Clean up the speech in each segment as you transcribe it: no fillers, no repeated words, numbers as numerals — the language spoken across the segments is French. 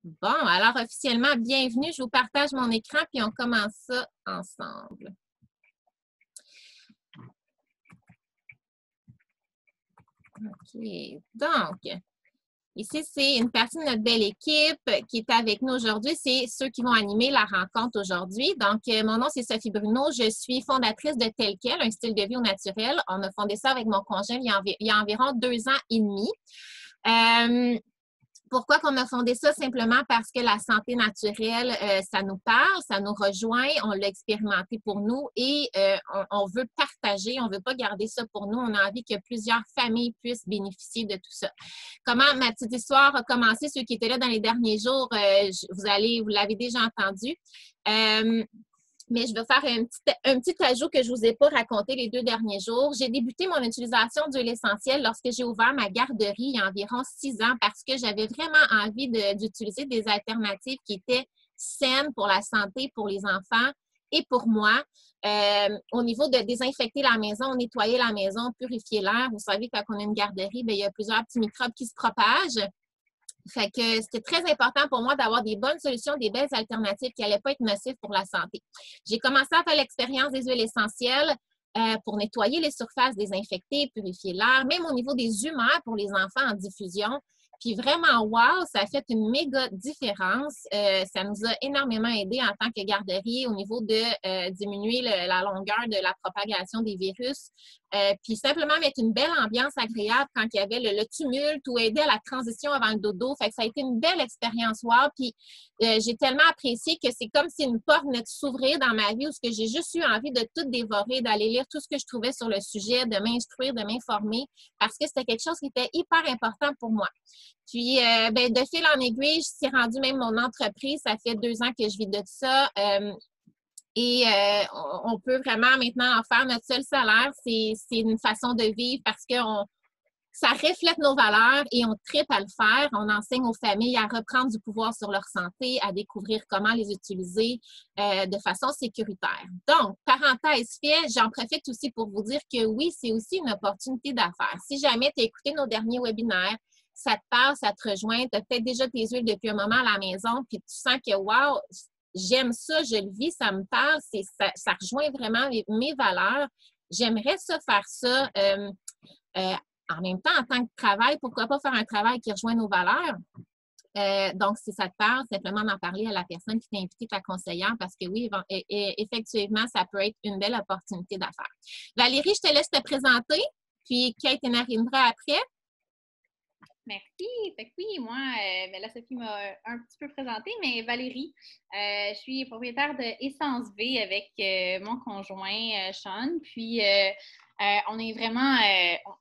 Bon, alors officiellement, bienvenue. Je vous partage mon écran puis on commence ça ensemble. OK. Donc, ici, c'est une partie de notre belle équipe qui est avec nous aujourd'hui. C'est ceux qui vont animer la rencontre aujourd'hui. Donc, mon nom, c'est Sophie Bruno. Je suis fondatrice de Tel Quel, un style de vie au naturel. On a fondé ça avec mon conjoint il y a environ 2 ans et demi. Pourquoi qu'on a fondé ça? Simplement parce que la santé naturelle, ça nous parle, ça nous rejoint, on l'a expérimenté pour nous et on veut partager, on ne veut pas garder ça pour nous. On a envie que plusieurs familles puissent bénéficier de tout ça. Comment ma petite histoire a commencé? Ceux qui étaient là dans les derniers jours, vous l'avez déjà entendu. Mais je vais faire un petit ajout que je ne vous ai pas raconté les 2 derniers jours. J'ai débuté mon utilisation d'huile essentielle lorsque j'ai ouvert ma garderie il y a environ 6 ans parce que j'avais vraiment envie d'utiliser des alternatives qui étaient saines pour la santé, pour les enfants et pour moi. Au niveau de désinfecter la maison, nettoyer la maison, purifier l'air, vous savez, quand on a une garderie, bien, il y a plusieurs petits microbes qui se propagent. Fait que c'était très important pour moi d'avoir des bonnes solutions, des belles alternatives qui n'allaient pas être nocives pour la santé. J'ai commencé à faire l'expérience des huiles essentielles pour nettoyer les surfaces, désinfecter, purifier l'air, même au niveau des humeurs pour les enfants en diffusion. Puis vraiment, wow, ça a fait une méga différence. Ça nous a énormément aidé en tant que garderie au niveau de diminuer la longueur de la propagation des virus. Puis simplement mettre une belle ambiance agréable quand il y avait le tumulte ou aider à la transition avant le dodo. Fait que ça a été une belle expérience, wow. Puis j'ai tellement apprécié que c'est comme si une porte venait de s'ouvrir dans ma vie où j'ai juste eu envie de tout dévorer, d'aller lire tout ce que je trouvais sur le sujet, de m'instruire, de m'informer parce que c'était quelque chose qui était hyper important pour moi. Puis, de fil en aiguille, je suis rendue même mon entreprise. Ça fait 2 ans que je vis de ça. On peut vraiment maintenant en faire notre seul salaire. C'est une façon de vivre parce que ça reflète nos valeurs et on tripe à le faire. On enseigne aux familles à reprendre du pouvoir sur leur santé, à découvrir comment les utiliser de façon sécuritaire. Donc, parenthèse fait, j'en profite aussi pour vous dire que oui, c'est aussi une opportunité d'affaires. Si jamais tu as écouté nos derniers webinaires, ça te parle, ça te rejoint, tu as peut-être déjà tes huiles depuis un moment à la maison, puis tu sens que, wow, j'aime ça, je le vis, ça me parle, ça rejoint vraiment mes valeurs. J'aimerais ça faire ça en même temps, en tant que travail, pourquoi pas faire un travail qui rejoint nos valeurs? Donc, si ça te parle, simplement d'en parler à la personne qui t'a invité, ta conseillère, parce que oui, effectivement, ça peut être une belle opportunité d'affaires. Valérie, je te laisse te présenter, puis Kate et Narindra après. Merci. Fait que oui, moi, là, Sophie m'a un petit peu présentée, mais Valérie, je suis propriétaire de Essence V avec mon conjoint Sean. Puis, on est vraiment,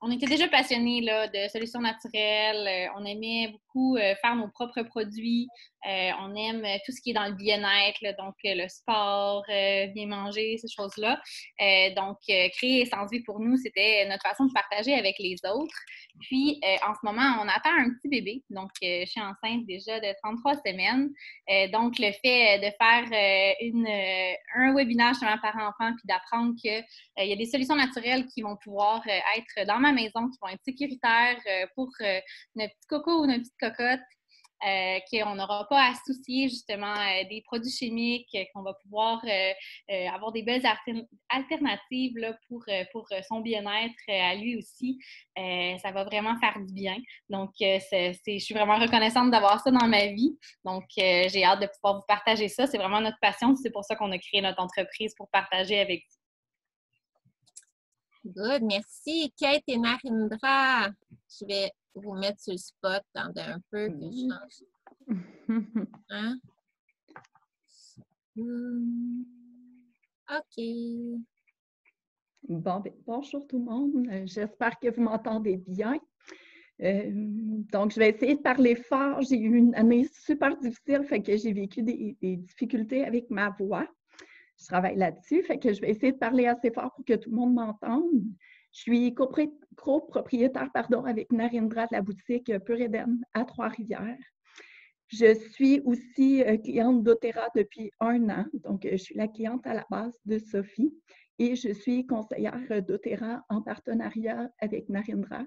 on était déjà passionnés là, de solutions naturelles. On aimait beaucoup faire nos propres produits. On aime tout ce qui est dans le bien-être, là, donc le sport, bien manger, ces choses-là. Donc, créer Essence V pour nous, c'était notre façon de partager avec les autres. Puis, en ce moment, on attend un petit bébé. Donc, je suis enceinte déjà de 33 semaines. Donc, le fait de faire un webinaire justement par enfant puis d'apprendre qu'il y a des solutions naturelles qui vont pouvoir être dans ma maison, qui vont être sécuritaires pour nos petits cocos ou nos petites cocottes. Qu'on n'aura pas à se soucier justement des produits chimiques, qu'on va pouvoir avoir des belles alternatives là, pour son bien-être à lui aussi. Ça va vraiment faire du bien. Donc, je suis vraiment reconnaissante d'avoir ça dans ma vie. Donc, j'ai hâte de pouvoir vous partager ça. C'est vraiment notre passion. C'est pour ça qu'on a créé notre entreprise pour partager avec vous. Good, merci. Kate et Narindra, je vais vous mettre sur le spot dans un peu que je change. Hein? OK. Bon, bonjour tout le monde. J'espère que vous m'entendez bien. Donc, je vais essayer de parler fort. J'ai eu une année super difficile, fait que j'ai vécu des difficultés avec ma voix. Je travaille là-dessus, fait que je vais essayer de parler assez fort pour que tout le monde m'entende. Je suis copropriétaire avec Narindra de la boutique Pure Eden à Trois-Rivières. Je suis aussi cliente d'Otera depuis 1 an, donc je suis la cliente à la base de Sophie et je suis conseillère d'Otera en partenariat avec Narindra.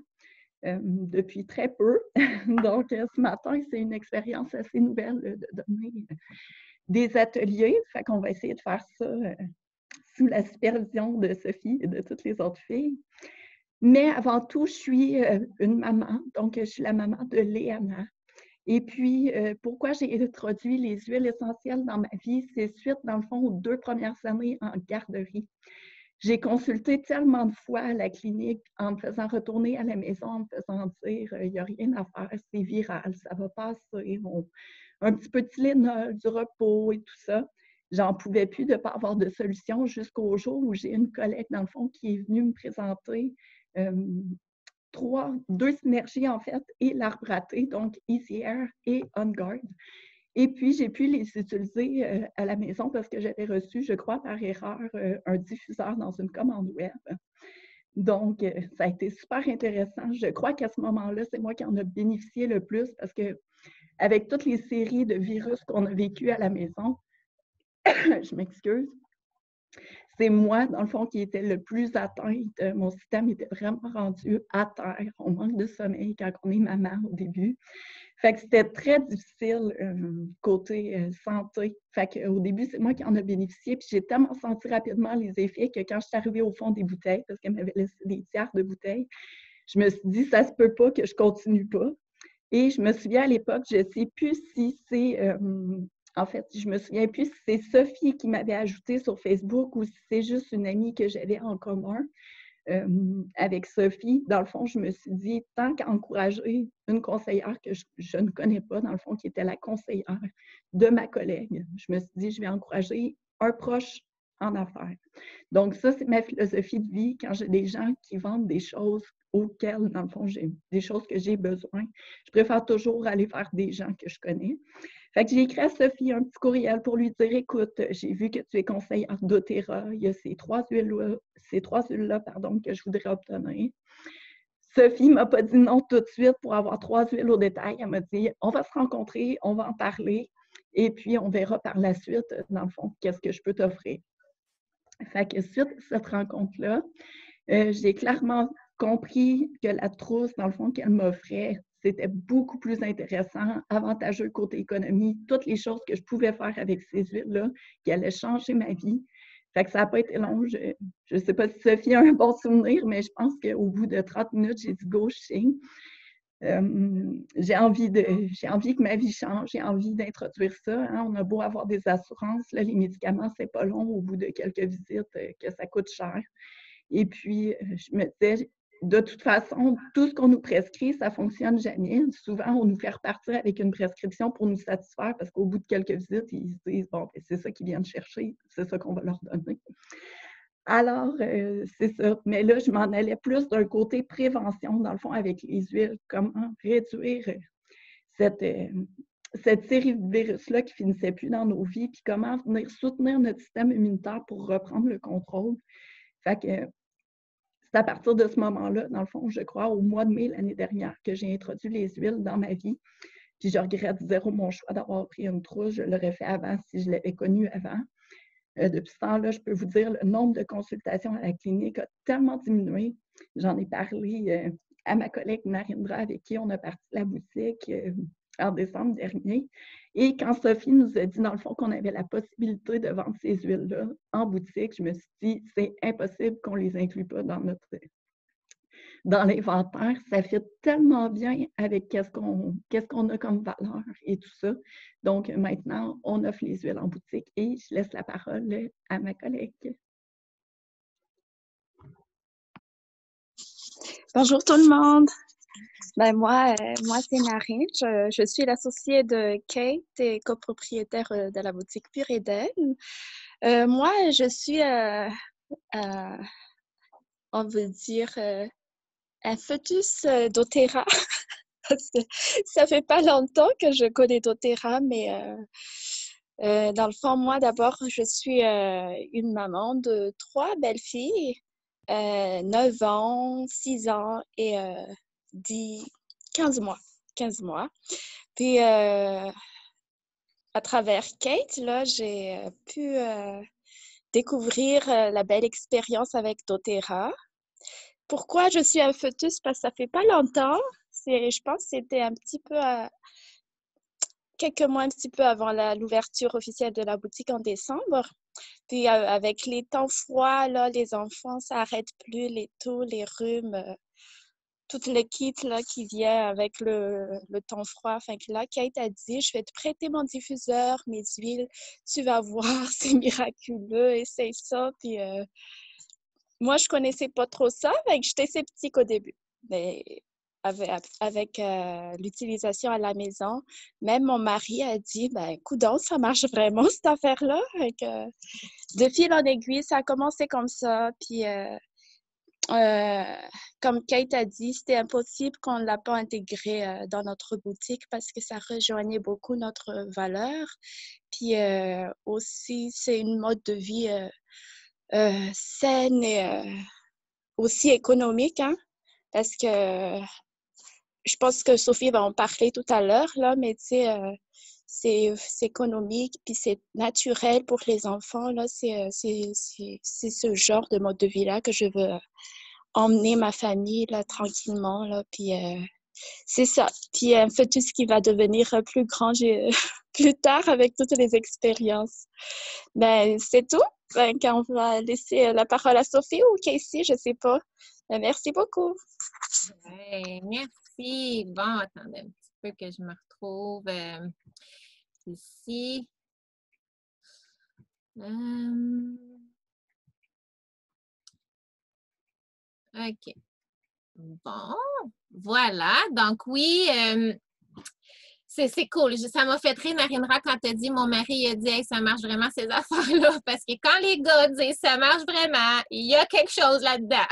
depuis très peu. Donc, ce matin, c'est une expérience assez nouvelle de donner des ateliers. Fait qu'on va essayer de faire ça sous la supervision de Sophie et de toutes les autres filles. Mais avant tout, je suis une maman. Donc, je suis la maman de Léana. Et puis, pourquoi j'ai introduit les huiles essentielles dans ma vie, c'est suite, dans le fond, aux 2 premières années en garderie. J'ai consulté tellement de fois à la clinique en me faisant retourner à la maison, en me faisant dire il n'y a rien à faire, c'est viral, ça va passer. Un petit peu de Tylenol, du repos et tout ça. J'en pouvais plus de ne pas avoir de solution jusqu'au jour où j'ai une collègue, dans le fond, qui est venue me présenter 2 synergies, en fait, et l'arbre raté, donc Easy Air et On Guard. Et puis, j'ai pu les utiliser à la maison parce que j'avais reçu, je crois, par erreur, un diffuseur dans une commande web. Donc, ça a été super intéressant. Je crois qu'à ce moment-là, c'est moi qui en ai bénéficié le plus parce que avec toutes les séries de virus qu'on a vécues à la maison, je m'excuse, c'est moi, dans le fond, qui était le plus atteinte. Mon système était vraiment rendu à terre. On manque de sommeil quand on est maman au début. Fait que c'était très difficile côté santé. Fait qu'au début, c'est moi qui en ai bénéficié. Puis j'ai tellement senti rapidement les effets que quand je suis arrivée au fond des bouteilles, parce qu'elle m'avait laissé des tiers de bouteilles, je me suis dit, ça se peut pas que je continue pas. Et je me souviens à l'époque, je ne sais plus si c'est... en fait, je me souviens plus si c'est Sophie qui m'avait ajouté sur Facebook ou si c'est juste une amie que j'avais en commun. Avec Sophie, dans le fond, je me suis dit, tant qu'à encourager une conseillère que je ne connais pas, dans le fond, qui était la conseillère de ma collègue, je me suis dit, je vais encourager un proche en affaires. Donc, ça, c'est ma philosophie de vie quand j'ai des gens qui vendent des choses auxquelles, dans le fond, j'ai des choses que j'ai besoin. Je préfère toujours aller vers des gens que je connais. Fait que j'ai écrit à Sophie un petit courriel pour lui dire, écoute, j'ai vu que tu es conseillère doTERRA, il y a ces 3 huiles-là, que je voudrais obtenir. Sophie ne m'a pas dit non tout de suite pour avoir 3 huiles au détail. Elle m'a dit, on va se rencontrer, on va en parler, et puis on verra par la suite, dans le fond, qu'est-ce que je peux t'offrir. Fait que suite à cette rencontre-là, j'ai clairement compris que la trousse, dans le fond, qu'elle m'offrait, c'était beaucoup plus intéressant, avantageux côté économie, toutes les choses que je pouvais faire avec ces huiles-là qui allaient changer ma vie. Fait que ça n'a pas été long. Je ne sais pas si Sophie a un bon souvenir, mais je pense qu'au bout de 30 minutes, j'ai dit go, je signe. J'ai envie que ma vie change, j'ai envie d'introduire ça. Hein. On a beau avoir des assurances, là, les médicaments, c'est pas long au bout de quelques visites que ça coûte cher. Et puis, je me disais, de toute façon, tout ce qu'on nous prescrit, ça ne fonctionne jamais. Souvent, on nous fait repartir avec une prescription pour nous satisfaire parce qu'au bout de quelques visites, ils se disent, bon, ben, c'est ça qu'ils viennent chercher, c'est ça qu'on va leur donner. Alors, c'est ça. Mais là, je m'en allais plus d'un côté prévention, dans le fond, avec les huiles. Comment réduire cette série de virus-là qui ne finissait plus dans nos vies, puis comment venir soutenir notre système immunitaire pour reprendre le contrôle. Fait que c'est à partir de ce moment-là, dans le fond, je crois, au mois de mai l'année dernière, que j'ai introduit les huiles dans ma vie. Puis je regrette zéro mon choix d'avoir pris une trousse. Je l'aurais fait avant si je l'avais connue avant. Depuis ce temps-là, je peux vous dire, le nombre de consultations à la clinique a tellement diminué. J'en ai parlé à ma collègue Narendra, avec qui on a parti la boutique en décembre dernier. Et quand Sophie nous a dit, dans le fond, qu'on avait la possibilité de vendre ces huiles-là en boutique, je me suis dit, c'est impossible qu'on ne les inclue pas dans l'inventaire. Ça fait tellement bien avec qu'est-ce qu'on a comme valeur et tout ça. Donc, maintenant, on offre les huiles en boutique et je laisse la parole à ma collègue. Bonjour tout le monde. Ben moi c'est Narine. Je suis l'associée de Kate et copropriétaire de la boutique Pure Eden. Moi, je suis, on veut dire, un fœtus doTERRA. Parce que ça fait pas longtemps que je connais doTERRA, mais dans le fond, moi d'abord, je suis une maman de 3 belles filles, 9 ans, 6 ans et 15 mois. Puis à travers Kate, là, j'ai pu découvrir la belle expérience avec doTERRA. pourquoi je suis un fœtus? Parce que ça fait pas longtemps. Je pense que c'était un petit peu, quelques mois un petit peu avant l'ouverture officielle de la boutique en décembre. Puis avec les temps froids, là, les enfants, ça n'arrête plus, les toux, les rhumes, tout le kit là, qui vient avec le temps froid. Fait que là, Kate a dit, je vais te prêter mon diffuseur, mes huiles, tu vas voir, c'est miraculeux, essaye ça. Puis moi, je connaissais pas trop ça, fait que j'étais sceptique au début. Mais avec l'utilisation à la maison, même mon mari a dit, ben, coudonc, ça marche vraiment, cette affaire-là. Fait que, de fil en aiguille, ça a commencé comme ça. Puis, comme Kate a dit, c'était impossible qu'on ne l'a pas intégré dans notre boutique parce que ça rejoignait beaucoup notre valeur. Puis aussi, c'est une mode de vie saine et aussi économique, hein, parce que je pense que Sophie va en parler tout à l'heure, là, mais tu sais, c'est économique, puis c'est naturel pour les enfants, là. C'est ce genre de mode de vie-là que je veux emmener ma famille, là, tranquillement, là, puis c'est ça. Puis un fœtus qui va devenir plus grand plus tard avec toutes les expériences. Ben, c'est tout. Ben, quand on va laisser la parole à Sophie ou Casey, je sais pas. Ben, merci beaucoup. Ouais, merci. Bon, attendez un petit peu que je me retrouve ici. OK. Bon, voilà. Donc, oui, c'est cool. Ça m'a fait rire, Narendra, quand tu as dit, mon mari a dit, hey, ça marche vraiment ces affaires-là. Parce que quand les gars disent ça marche vraiment, il y a quelque chose là-dedans.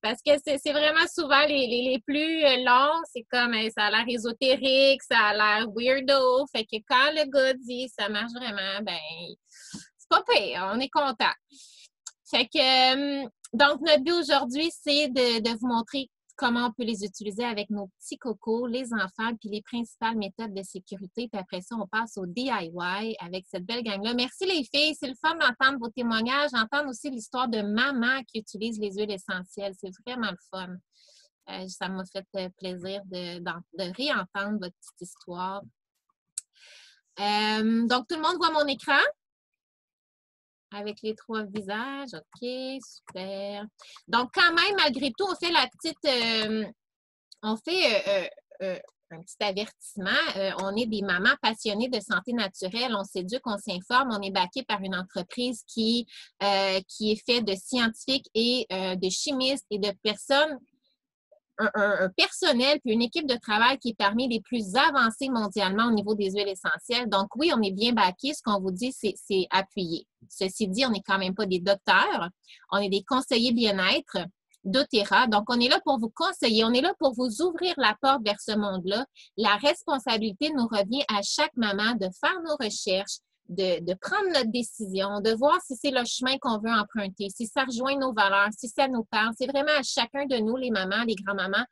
Parce que c'est vraiment souvent les plus longs, c'est comme ça a l'air ésotérique, ça a l'air weirdo. Fait que quand le gars dit ça marche vraiment, ben, c'est pas pire, on est content. Fait que, donc, notre but aujourd'hui, c'est de vous montrer comment on peut les utiliser avec nos petits cocos, les enfants, puis les principales méthodes de sécurité. Puis après ça, on passe au DIY avec cette belle gang-là. Merci les filles, c'est le fun d'entendre vos témoignages, d'entendre aussi l'histoire de maman qui utilise les huiles essentielles. C'est vraiment le fun. Ça m'a fait plaisir de réentendre votre petite histoire. Donc, tout le monde voit mon écran? Avec les 3 visages. OK, super. Donc, quand même, malgré tout, on fait la petite... on fait un petit avertissement. On est des mamans passionnées de santé naturelle. On s'éduque, on s'informe. On est backé par une entreprise qui est faite de scientifiques et de chimistes et de personnes, un personnel puis une équipe de travail qui est parmi les plus avancés mondialement au niveau des huiles essentielles. Donc, oui, on est bien backé. Ce qu'on vous dit, c'est appuyé. Ceci dit, on n'est quand même pas des docteurs. On est des conseillers bien-être d'Otera. Donc, on est là pour vous conseiller. On est là pour vous ouvrir la porte vers ce monde-là. La responsabilité nous revient à chaque maman de faire nos recherches, de prendre notre décision, de voir si c'est le chemin qu'on veut emprunter, si ça rejoint nos valeurs, si ça nous parle. C'est vraiment à chacun de nous, les mamans, les grands-mamans,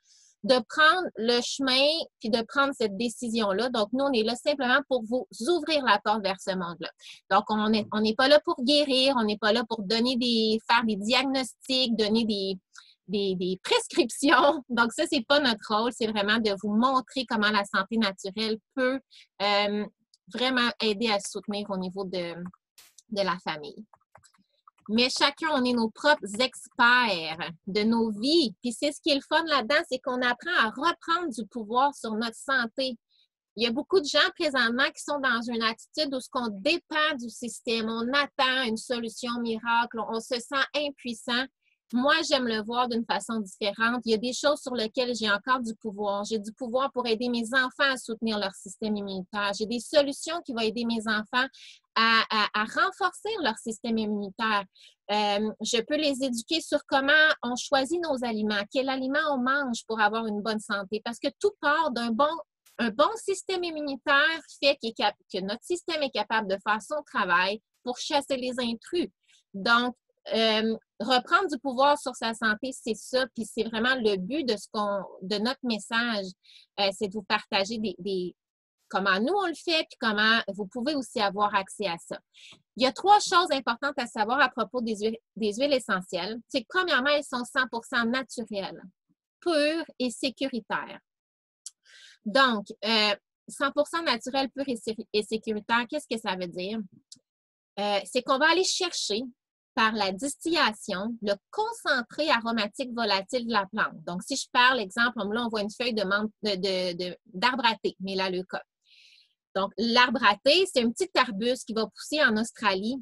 de prendre le chemin puis de prendre cette décision-là. Donc, nous, on est là simplement pour vous ouvrir la porte vers ce monde-là. Donc, on n'est pas là pour guérir, on n'est pas là pour faire des diagnostics, donner des prescriptions. Donc, ça, c'est pas notre rôle. C'est vraiment de vous montrer comment la santé naturelle peut vraiment aider à soutenir au niveau de la famille. Mais chacun, on est nos propres experts de nos vies. Puis c'est ce qui est le fun là-dedans, c'est qu'on apprend à reprendre du pouvoir sur notre santé. Il y a beaucoup de gens présentement qui sont dans une attitude où on dépend du système. On attend une solution miracle. On se sent impuissant. Moi, j'aime le voir d'une façon différente. Il y a des choses sur lesquelles j'ai encore du pouvoir. J'ai du pouvoir pour aider mes enfants à soutenir leur système immunitaire. J'ai des solutions qui vont aider mes enfants à renforcer leur système immunitaire. Je peux les éduquer sur comment on choisit nos aliments, quels aliments on mange pour avoir une bonne santé. Parce que tout part d'un bon système immunitaire fait que notre système est capable de faire son travail pour chasser les intrus. Donc, reprendre du pouvoir sur sa santé, c'est ça, puis c'est vraiment le but de notre message, c'est de vous partager comment nous on le fait, puis comment vous pouvez aussi avoir accès à ça. Il y a 3 choses importantes à savoir à propos des huiles essentielles. C'est que premièrement, elles sont 100% naturelles, pures et sécuritaires. Donc, 100% naturel, pur et sécuritaire, qu'est-ce que ça veut dire? C'est qu'on va aller chercher par la distillation le concentré aromatique volatile de la plante. Donc, si je parle, exemple, là, on voit une feuille d'arbre à thé, Melaleuca. Donc, l'arbre à thé, c'est un petit arbuste qui va pousser en Australie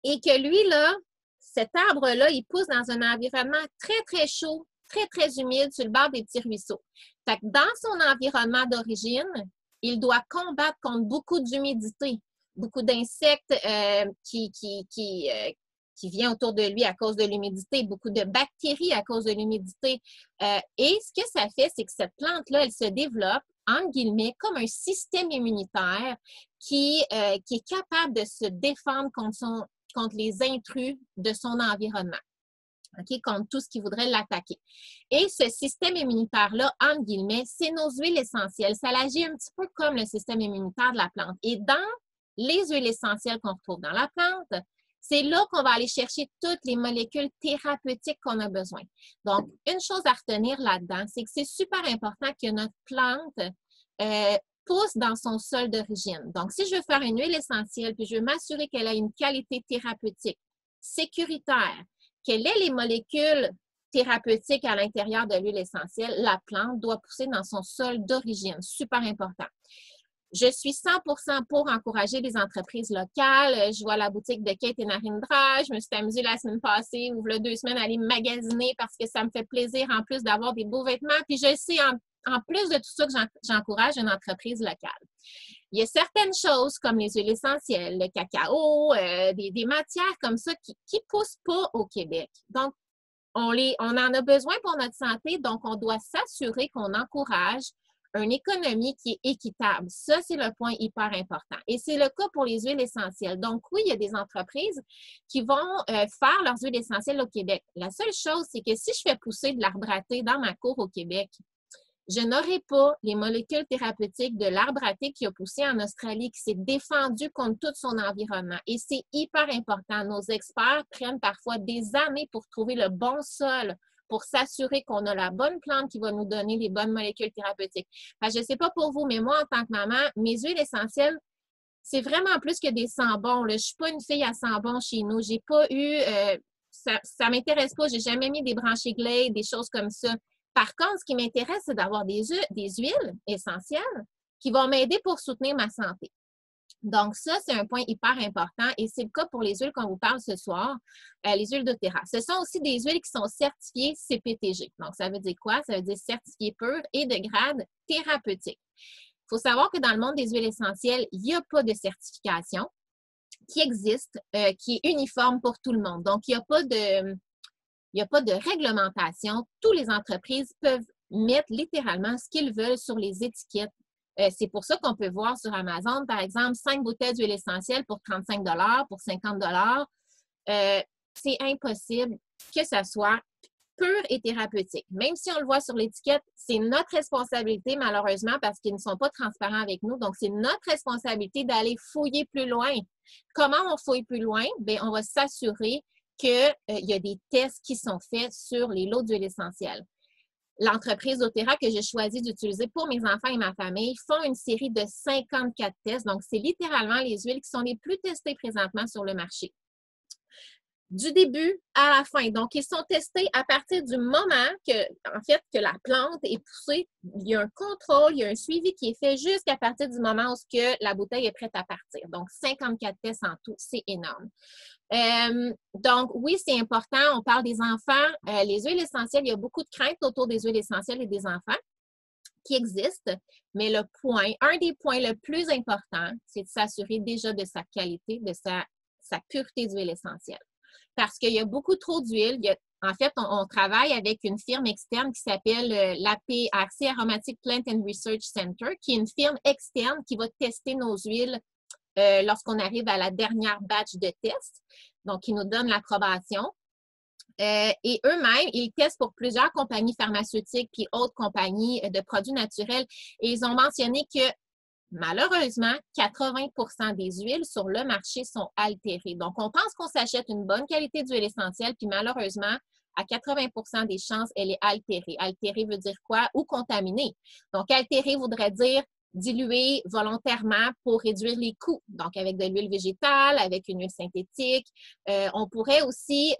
et que lui, là, cet arbre-là, il pousse dans un environnement très, très chaud, très, très humide sur le bord des petits ruisseaux. Fait que dans son environnement d'origine, il doit combattre contre beaucoup d'humidité, beaucoup d'insectes qui viennent autour de lui à cause de l'humidité, beaucoup de bactéries à cause de l'humidité. Et ce que ça fait, c'est que cette plante-là, elle se développe, entre guillemets, comme un système immunitaire qui est capable de se défendre contre les intrus de son environnement. Okay, contre tout ce qui voudrait l'attaquer. Et ce système immunitaire-là, entre guillemets, c'est nos huiles essentielles. Ça agit un petit peu comme le système immunitaire de la plante. Et dans les huiles essentielles qu'on retrouve dans la plante, c'est là qu'on va aller chercher toutes les molécules thérapeutiques qu'on a besoin. Donc, une chose à retenir là-dedans, c'est que c'est super important que notre plante pousse dans son sol d'origine. Donc, si je veux faire une huile essentielle, puis je veux m'assurer qu'elle a une qualité thérapeutique, sécuritaire, quelles sont les molécules thérapeutiques à l'intérieur de l'huile essentielle, la plante doit pousser dans son sol d'origine. Super important. Je suis 100% pour encourager les entreprises locales. Je vois la boutique de Kate et Narendra. Je me suis amusée la semaine passée ou il y a 2 semaines à aller magasiner parce que ça me fait plaisir en plus d'avoir des beaux vêtements. Puis je sais en plus de tout ça que j'encourage une entreprise locale. Il y a certaines choses comme les huiles essentielles, le cacao, des matières comme ça qui ne poussent pas au Québec. Donc, on en a besoin pour notre santé, donc on doit s'assurer qu'on encourage une économie qui est équitable. Ça, c'est le point hyper important. Et c'est le cas pour les huiles essentielles. Donc, oui, il y a des entreprises qui vont faire leurs huiles essentielles au Québec. La seule chose, c'est que si je fais pousser de l'arbre à thé dans ma cour au Québec, je n'aurai pas les molécules thérapeutiques de l'arbre à thé qui a poussé en Australie, qui s'est défendu contre tout son environnement. Et c'est hyper important. Nos experts prennent parfois des années pour trouver le bon sol, pour s'assurer qu'on a la bonne plante qui va nous donner les bonnes molécules thérapeutiques. Enfin, je ne sais pas pour vous, mais moi, en tant que maman, mes huiles essentielles, c'est vraiment plus que des sambons. Je ne suis pas une fille à sambons chez nous. J'ai pas eu... ça ne m'intéresse pas. J'ai jamais mis des branchés Glade, des choses comme ça. Par contre, ce qui m'intéresse, c'est d'avoir des huiles essentielles qui vont m'aider pour soutenir ma santé. Donc, ça, c'est un point hyper important et c'est le cas pour les huiles qu'on vous parle ce soir, les huiles doTERRA. Ce sont aussi des huiles qui sont certifiées CPTG. Donc, ça veut dire quoi? Ça veut dire certifiées pures et de grade thérapeutique. Il faut savoir que dans le monde des huiles essentielles, il n'y a pas de certification qui existe, qui est uniforme pour tout le monde. Donc, il n'y a pas de réglementation. Toutes les entreprises peuvent mettre littéralement ce qu'ils veulent sur les étiquettes. C'est pour ça qu'on peut voir sur Amazon, par exemple, 5 bouteilles d'huile essentielle pour 35 $, pour 50 $. C'est impossible que ça soit pur et thérapeutique. Même si on le voit sur l'étiquette, c'est notre responsabilité, malheureusement, parce qu'ils ne sont pas transparents avec nous. Donc, c'est notre responsabilité d'aller fouiller plus loin. Comment on fouille plus loin? Bien, on va s'assurer qu'il y a des tests qui sont faits sur les lots d'huile essentielle. L'entreprise doTERRA que j'ai choisi d'utiliser pour mes enfants et ma famille font une série de 54 tests. Donc, c'est littéralement les huiles qui sont les plus testées présentement sur le marché. Du début à la fin. Donc, ils sont testés à partir du moment que la plante est poussée. Il y a un contrôle, il y a un suivi qui est fait jusqu'à partir du moment où la bouteille est prête à partir. Donc, 54 tests en tout, c'est énorme. Donc, oui, c'est important. On parle des enfants. Les huiles essentielles, il y a beaucoup de craintes autour des huiles essentielles et des enfants qui existent. Mais un des points le plus important, c'est de s'assurer déjà de sa qualité, de sa pureté d'huile essentielle. Parce qu'il y a beaucoup trop d'huile. En fait, on travaille avec une firme externe qui s'appelle l'APRC, Aromatic Plant and Research Center, qui est une firme externe qui va tester nos huiles lorsqu'on arrive à la dernière batch de tests. Donc, ils nous donnent l'approbation. Et eux-mêmes, ils testent pour plusieurs compagnies pharmaceutiques puis autres compagnies de produits naturels. Et ils ont mentionné que Malheureusement, 80% des huiles sur le marché sont altérées. Donc, on pense qu'on s'achète une bonne qualité d'huile essentielle, puis malheureusement, à 80% des chances, elle est altérée. Altérée veut dire quoi? Ou contaminée. Donc, altérée voudrait dire diluée volontairement pour réduire les coûts. Donc, avec de l'huile végétale, avec une huile synthétique. On pourrait aussi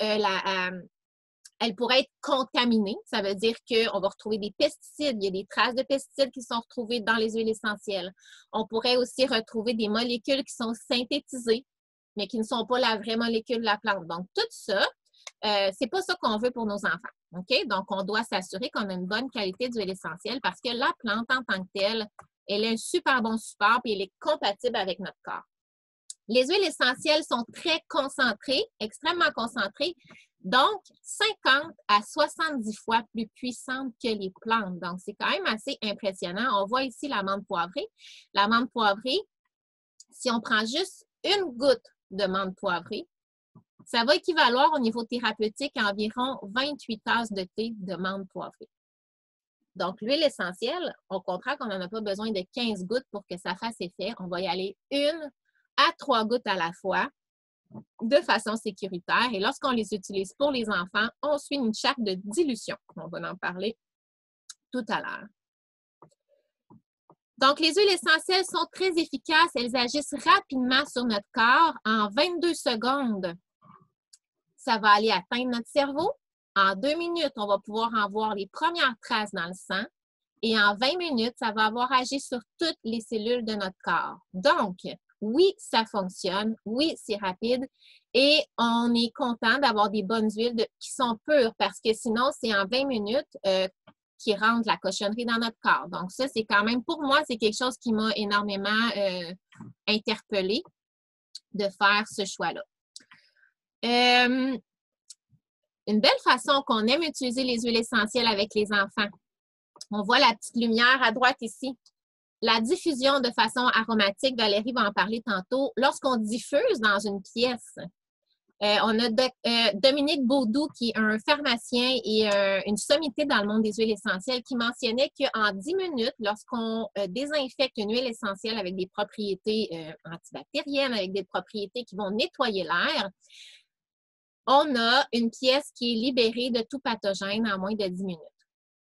elle pourrait être contaminée. Ça veut dire qu'on va retrouver des pesticides. Il y a des traces de pesticides qui sont retrouvées dans les huiles essentielles. On pourrait aussi retrouver des molécules qui sont synthétisées, mais qui ne sont pas la vraie molécule de la plante. Donc, tout ça, c'est pas ça qu'on veut pour nos enfants. OK? Donc, on doit s'assurer qu'on a une bonne qualité d'huile essentielle parce que la plante en tant que telle, elle est un super bon support et elle est compatible avec notre corps. Les huiles essentielles sont très concentrées, extrêmement concentrées, donc 50 à 70 fois plus puissantes que les plantes. Donc, c'est quand même assez impressionnant. On voit ici l'amande poivrée. L'amande poivrée, si on prend juste une goutte de menthe poivrée, ça va équivaloir au niveau thérapeutique à environ 28 tasses de thé de menthe poivrée. Donc, l'huile essentielle, on comprend qu'on n'en a pas besoin de 15 gouttes pour que ça fasse effet. On va y aller 1 à 3 gouttes à la fois de façon sécuritaire. Et lorsqu'on les utilise pour les enfants, on suit une charte de dilution. On va en parler tout à l'heure. Donc, les huiles essentielles sont très efficaces. Elles agissent rapidement sur notre corps. En 22 secondes, ça va aller atteindre notre cerveau. En 2 minutes, on va pouvoir en voir les premières traces dans le sang. Et en 20 minutes, ça va avoir agi sur toutes les cellules de notre corps. Donc, oui, ça fonctionne. Oui, c'est rapide. Et on est content d'avoir des bonnes huiles qui sont pures parce que sinon, c'est en 20 minutes qui rentrent la cochonnerie dans notre corps. Donc, ça, c'est quand même, pour moi, c'est quelque chose qui m'a énormément interpellée de faire ce choix-là. Une belle façon qu'on aime utiliser les huiles essentielles avec les enfants. On voit la petite lumière à droite ici. La diffusion de façon aromatique, Valérie va en parler tantôt. Lorsqu'on diffuse dans une pièce, on a Dominique Baudou, qui est un pharmacien et une sommité dans le monde des huiles essentielles, qui mentionnait qu'en 10 minutes, lorsqu'on désinfecte une huile essentielle avec des propriétés antibactériennes, avec des propriétés qui vont nettoyer l'air, on a une pièce qui est libérée de tout pathogène en moins de 10 minutes.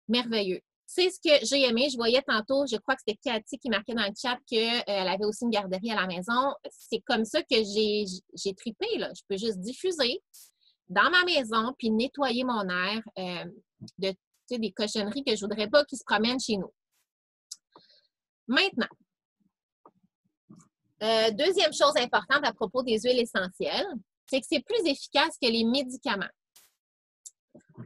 Merveilleux. C'est ce que j'ai aimé. Je voyais tantôt, je crois que c'était Cathy qui marquait dans le chat qu'elle avait aussi une garderie à la maison. C'est comme ça que j'ai trippé, là. Je peux juste diffuser dans ma maison puis nettoyer mon air de des cochonneries que je ne voudrais pas qui se promènent chez nous. Maintenant, deuxième chose importante à propos des huiles essentielles, c'est que c'est plus efficace que les médicaments.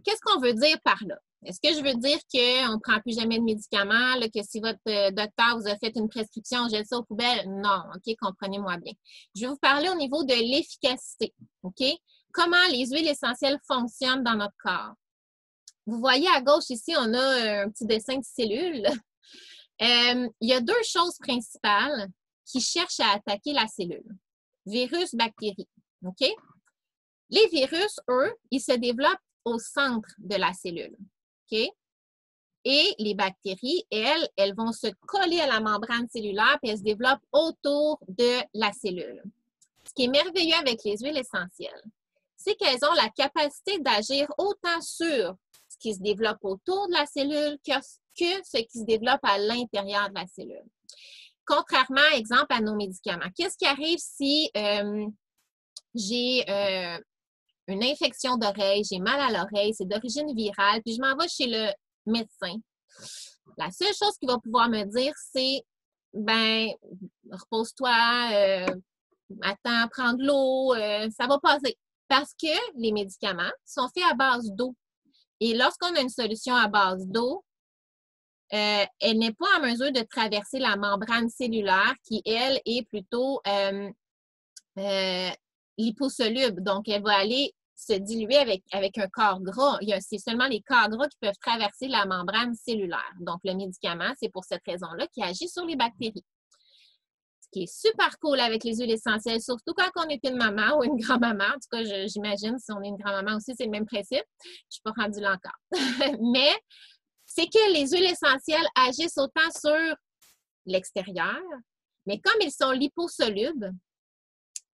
Qu'est-ce qu'on veut dire par là? Est-ce que je veux dire qu'on ne prend plus jamais de médicaments, là, que si votre docteur vous a fait une prescription, on jette ça aux poubelles? Non, OK, comprenez-moi bien. Je vais vous parler au niveau de l'efficacité, OK? Comment les huiles essentielles fonctionnent dans notre corps. Vous voyez à gauche ici, on a un petit dessin de cellules. Il y a 2 choses principales qui cherchent à attaquer la cellule. Virus, bactéries, OK? Les virus, eux, ils se développent au centre de la cellule. OK? Et les bactéries, elles vont se coller à la membrane cellulaire et elles se développent autour de la cellule. Ce qui est merveilleux avec les huiles essentielles, c'est qu'elles ont la capacité d'agir autant sur ce qui se développe autour de la cellule que ce qui se développe à l'intérieur de la cellule. Contrairement, exemple, à nos médicaments. Qu'est-ce qui arrive si j'ai une infection d'oreille, j'ai mal à l'oreille, c'est d'origine virale, puis je m'en vais chez le médecin. La seule chose qu'il va pouvoir me dire, c'est ben, repose-toi, attends, prends de l'eau, ça va passer. Parce que les médicaments sont faits à base d'eau. Et lorsqu'on a une solution à base d'eau, elle n'est pas en mesure de traverser la membrane cellulaire qui, elle, est plutôt liposoluble. Donc, elle va aller se diluer avec un corps gras. C'est seulement les corps gras qui peuvent traverser la membrane cellulaire. Donc, le médicament, c'est pour cette raison-là qui agit sur les bactéries. Ce qui est super cool avec les huiles essentielles, surtout quand on est une maman ou une grand-maman. En tout cas, j'imagine, si on est une grand-maman aussi, c'est le même principe. Je ne suis pas rendue là encore. Mais c'est que les huiles essentielles agissent autant sur l'extérieur, mais comme ils sont liposolubles,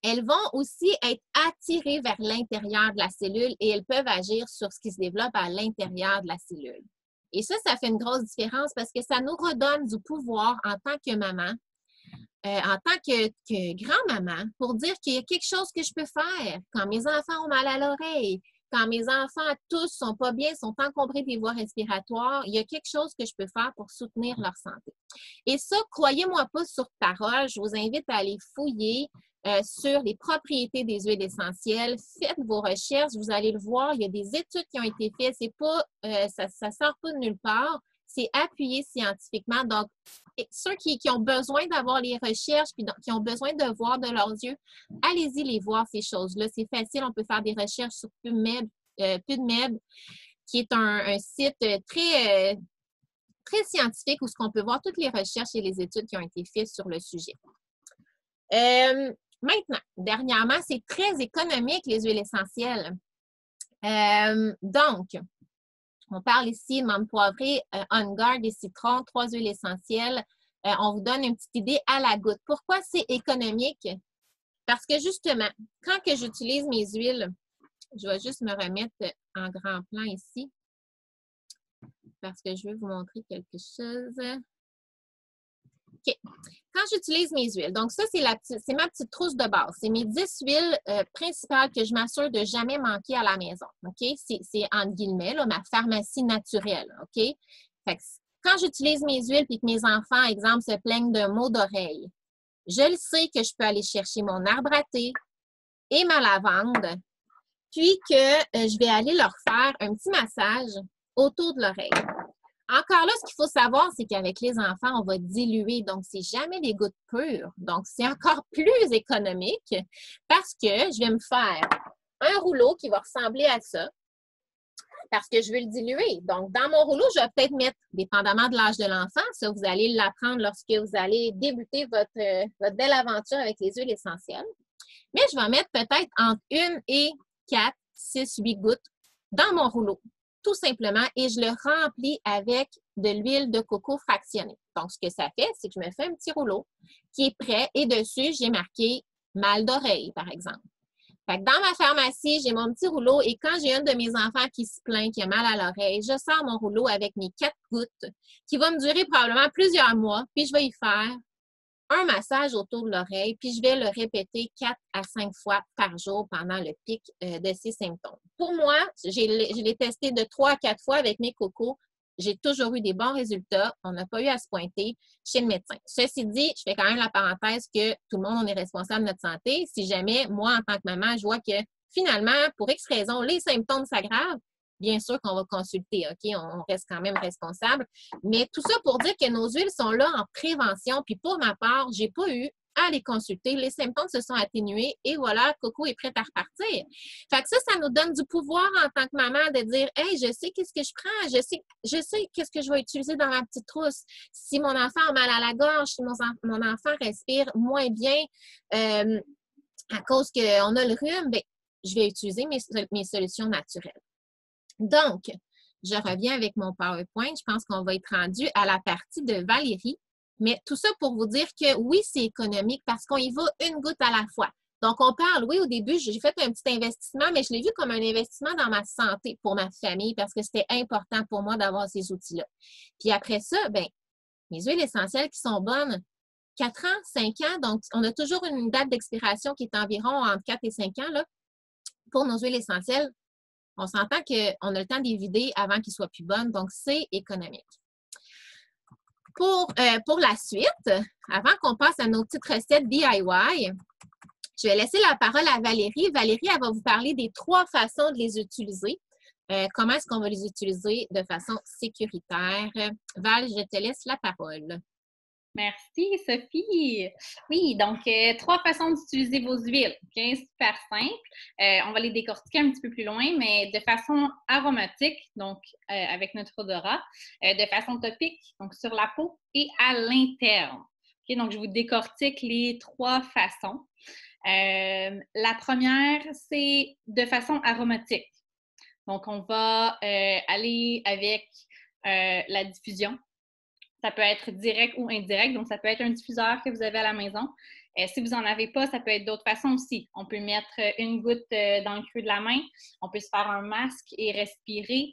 elles vont aussi être attirées vers l'intérieur de la cellule et elles peuvent agir sur ce qui se développe à l'intérieur de la cellule. Et ça fait une grosse différence parce que ça nous redonne du pouvoir en tant que maman, en tant que grand-maman, pour dire qu'il y a quelque chose que je peux faire quand mes enfants ont mal à l'oreille, quand mes enfants tous sont pas bien, sont encombrés des voies respiratoires, il y a quelque chose que je peux faire pour soutenir leur santé. Et ça, croyez-moi pas sur parole, je vous invite à aller fouiller sur les propriétés des huiles essentielles. Faites vos recherches, vous allez le voir, il y a des études qui ont été faites, c'est pas, ça sort pas de nulle part, c'est appuyé scientifiquement. Donc, ceux qui ont besoin d'avoir les recherches, puis qui ont besoin de voir de leurs yeux, allez-y les voir, ces choses-là. C'est facile, on peut faire des recherches sur PubMed, qui est un site très, très scientifique où on peut voir toutes les recherches et les études qui ont été faites sur le sujet. Maintenant, dernièrement, c'est très économique, les huiles essentielles. Donc, on parle ici de menthe poivrée, On Guard et citron, 3 huiles essentielles. On vous donne une petite idée à la goutte. Pourquoi c'est économique? Parce que justement, quand que j'utilise mes huiles, je vais juste me remettre en grand plan ici parce que je veux vous montrer quelque chose. OK. Quand j'utilise mes huiles, donc ça, c'est ma petite trousse de base. C'est mes 10 huiles principales que je m'assure de ne jamais manquer à la maison. OK? C'est entre guillemets, là, ma pharmacie naturelle. OK? Fait que, quand j'utilise mes huiles et que mes enfants, exemple, se plaignent d'un maux d'oreille, je le sais que je peux aller chercher mon arbre à thé et ma lavande, puis que je vais aller leur faire un petit massage autour de l'oreille. Encore là, ce qu'il faut savoir, c'est qu'avec les enfants, on va diluer. Donc, c'est jamais des gouttes pures. Donc, c'est encore plus économique parce que je vais me faire un rouleau qui va ressembler à ça parce que je veux le diluer. Donc, dans mon rouleau, je vais peut-être mettre, dépendamment de l'âge de l'enfant, ça, vous allez l'apprendre lorsque vous allez débuter votre belle aventure avec les huiles essentielles. Mais je vais en mettre peut-être entre 1 et 4, 6, 8 gouttes dans mon rouleau, tout simplement, et je le remplis avec de l'huile de coco fractionnée. Donc, ce que ça fait, c'est que je me fais un petit rouleau qui est prêt et dessus, j'ai marqué mal d'oreille, par exemple. Fait que dans ma pharmacie, j'ai mon petit rouleau et quand j'ai une de mes enfants qui se plaint, qui a mal à l'oreille, je sors mon rouleau avec mes 4 gouttes qui va me durer probablement plusieurs mois, puis je vais y faire un massage autour de l'oreille, puis je vais le répéter 4 à 5 fois par jour pendant le pic de ces symptômes. Pour moi, je l'ai testé de 3 à 4 fois avec mes cocos. J'ai toujours eu des bons résultats. On n'a pas eu à se pointer chez le médecin. Ceci dit, je fais quand même la parenthèse que tout le monde, on est responsable de notre santé. Si jamais, moi, en tant que maman, je vois que finalement, pour X raison, les symptômes s'aggravent, bien sûr qu'on va consulter, OK? On reste quand même responsable. Mais tout ça pour dire que nos huiles sont là en prévention. Puis pour ma part, je n'ai pas eu à les consulter. Les symptômes se sont atténués et voilà, Coco est prête à repartir. Fait que ça nous donne du pouvoir en tant que maman de dire « Hey, je sais qu'est-ce que je prends, je sais qu'est-ce que je vais utiliser dans ma petite trousse. Si mon enfant a mal à la gorge, si mon enfant respire moins bien à cause qu'on a le rhume, bien, je vais utiliser mes solutions naturelles. » Donc, je reviens avec mon PowerPoint. Je pense qu'on va être rendu à la partie de Valérie. Mais tout ça pour vous dire que oui, c'est économique parce qu'on y va une goutte à la fois. Donc, on parle, oui, au début, j'ai fait un petit investissement, mais je l'ai vu comme un investissement dans ma santé pour ma famille parce que c'était important pour moi d'avoir ces outils-là. Puis après ça, bien, mes huiles essentielles qui sont bonnes, 4 ans, 5 ans, donc on a toujours une date d'expiration qui est environ entre 4 et 5 ans là, pour nos huiles essentielles. On s'entend qu'on a le temps d'y vider avant qu'ils soient plus bonnes, donc c'est économique. Pour la suite, avant qu'on passe à nos petites recettes DIY, je vais laisser la parole à Valérie. Valérie, elle va vous parler des 3 façons de les utiliser. Comment est-ce qu'on va les utiliser de façon sécuritaire? Val, je te laisse la parole. Merci, Sophie. Oui, donc 3 façons d'utiliser vos huiles. Okay? Super simple. On va les décortiquer un petit peu plus loin, mais de façon aromatique, donc avec notre odorat, de façon topique, donc sur la peau et à l'interne. Okay? Donc, je vous décortique les 3 façons. La première, c'est de façon aromatique. Donc, on va aller avec la diffusion. Ça peut être direct ou indirect, donc ça peut être un diffuseur que vous avez à la maison. Si vous n'en avez pas, ça peut être d'autres façons aussi. On peut mettre une goutte dans le creux de la main, on peut se faire un masque et respirer.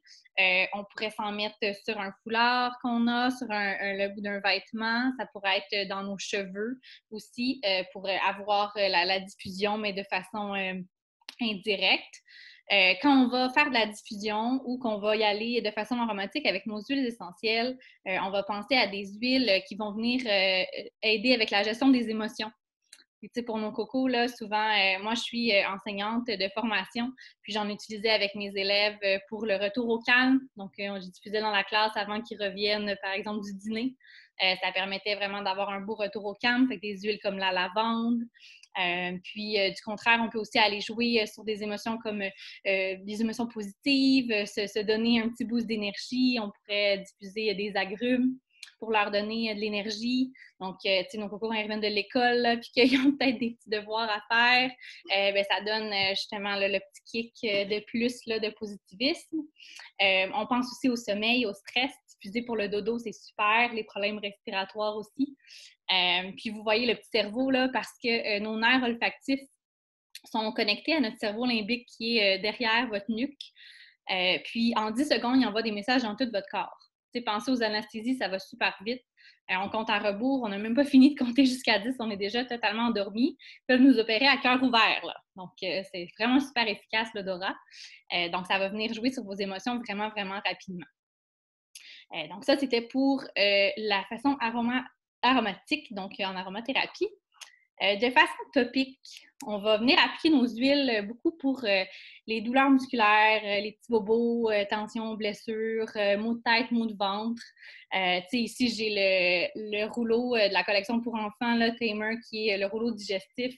On pourrait s'en mettre sur un foulard qu'on a, sur le bout d'un vêtement. Ça pourrait être dans nos cheveux aussi pour avoir la diffusion, mais de façon indirecte. Quand on va faire de la diffusion ou qu'on va y aller de façon aromatique avec nos huiles essentielles, on va penser à des huiles qui vont venir aider avec la gestion des émotions. Et pour nos cocos, là, souvent, moi, je suis enseignante de formation, puis j'en utilisais avec mes élèves pour le retour au calme. Donc, j'ai diffusé dans la classe avant qu'ils reviennent, par exemple, du dîner. Ça permettait vraiment d'avoir un beau retour au calme, fait des huiles comme la lavande. Puis, du contraire, on peut aussi aller jouer sur des émotions comme des émotions positives, se donner un petit boost d'énergie. On pourrait diffuser des agrumes pour leur donner de l'énergie. Donc, tu sais, nos cocos, quand ils reviennent de l'école, là, puis qu'ils ont peut-être des petits devoirs à faire, ben, ça donne justement là, le petit kick de plus là, de positivisme. On pense aussi au sommeil, au stress. Diffuser pour le dodo, c'est super. Les problèmes respiratoires aussi. Puis, vous voyez le petit cerveau, là, parce que nos nerfs olfactifs sont connectés à notre cerveau limbique qui est derrière votre nuque. Puis, en 10 secondes, il envoie des messages dans tout votre corps. Pensez aux anesthésies, ça va super vite. On compte à rebours, on n'a même pas fini de compter jusqu'à 10, on est déjà totalement endormis. Ils peuvent nous opérer à cœur ouvert. Là. Donc, c'est vraiment super efficace, l'odorat. Donc, ça va venir jouer sur vos émotions vraiment, vraiment rapidement. Donc, ça, c'était pour la façon aromatique, donc en aromathérapie. De façon topique, on va venir appliquer nos huiles beaucoup pour les douleurs musculaires, les petits bobos, tensions, blessures, maux de tête, maux de ventre. Ici, j'ai le rouleau de la collection pour enfants, là, Tamer, qui est le rouleau digestif.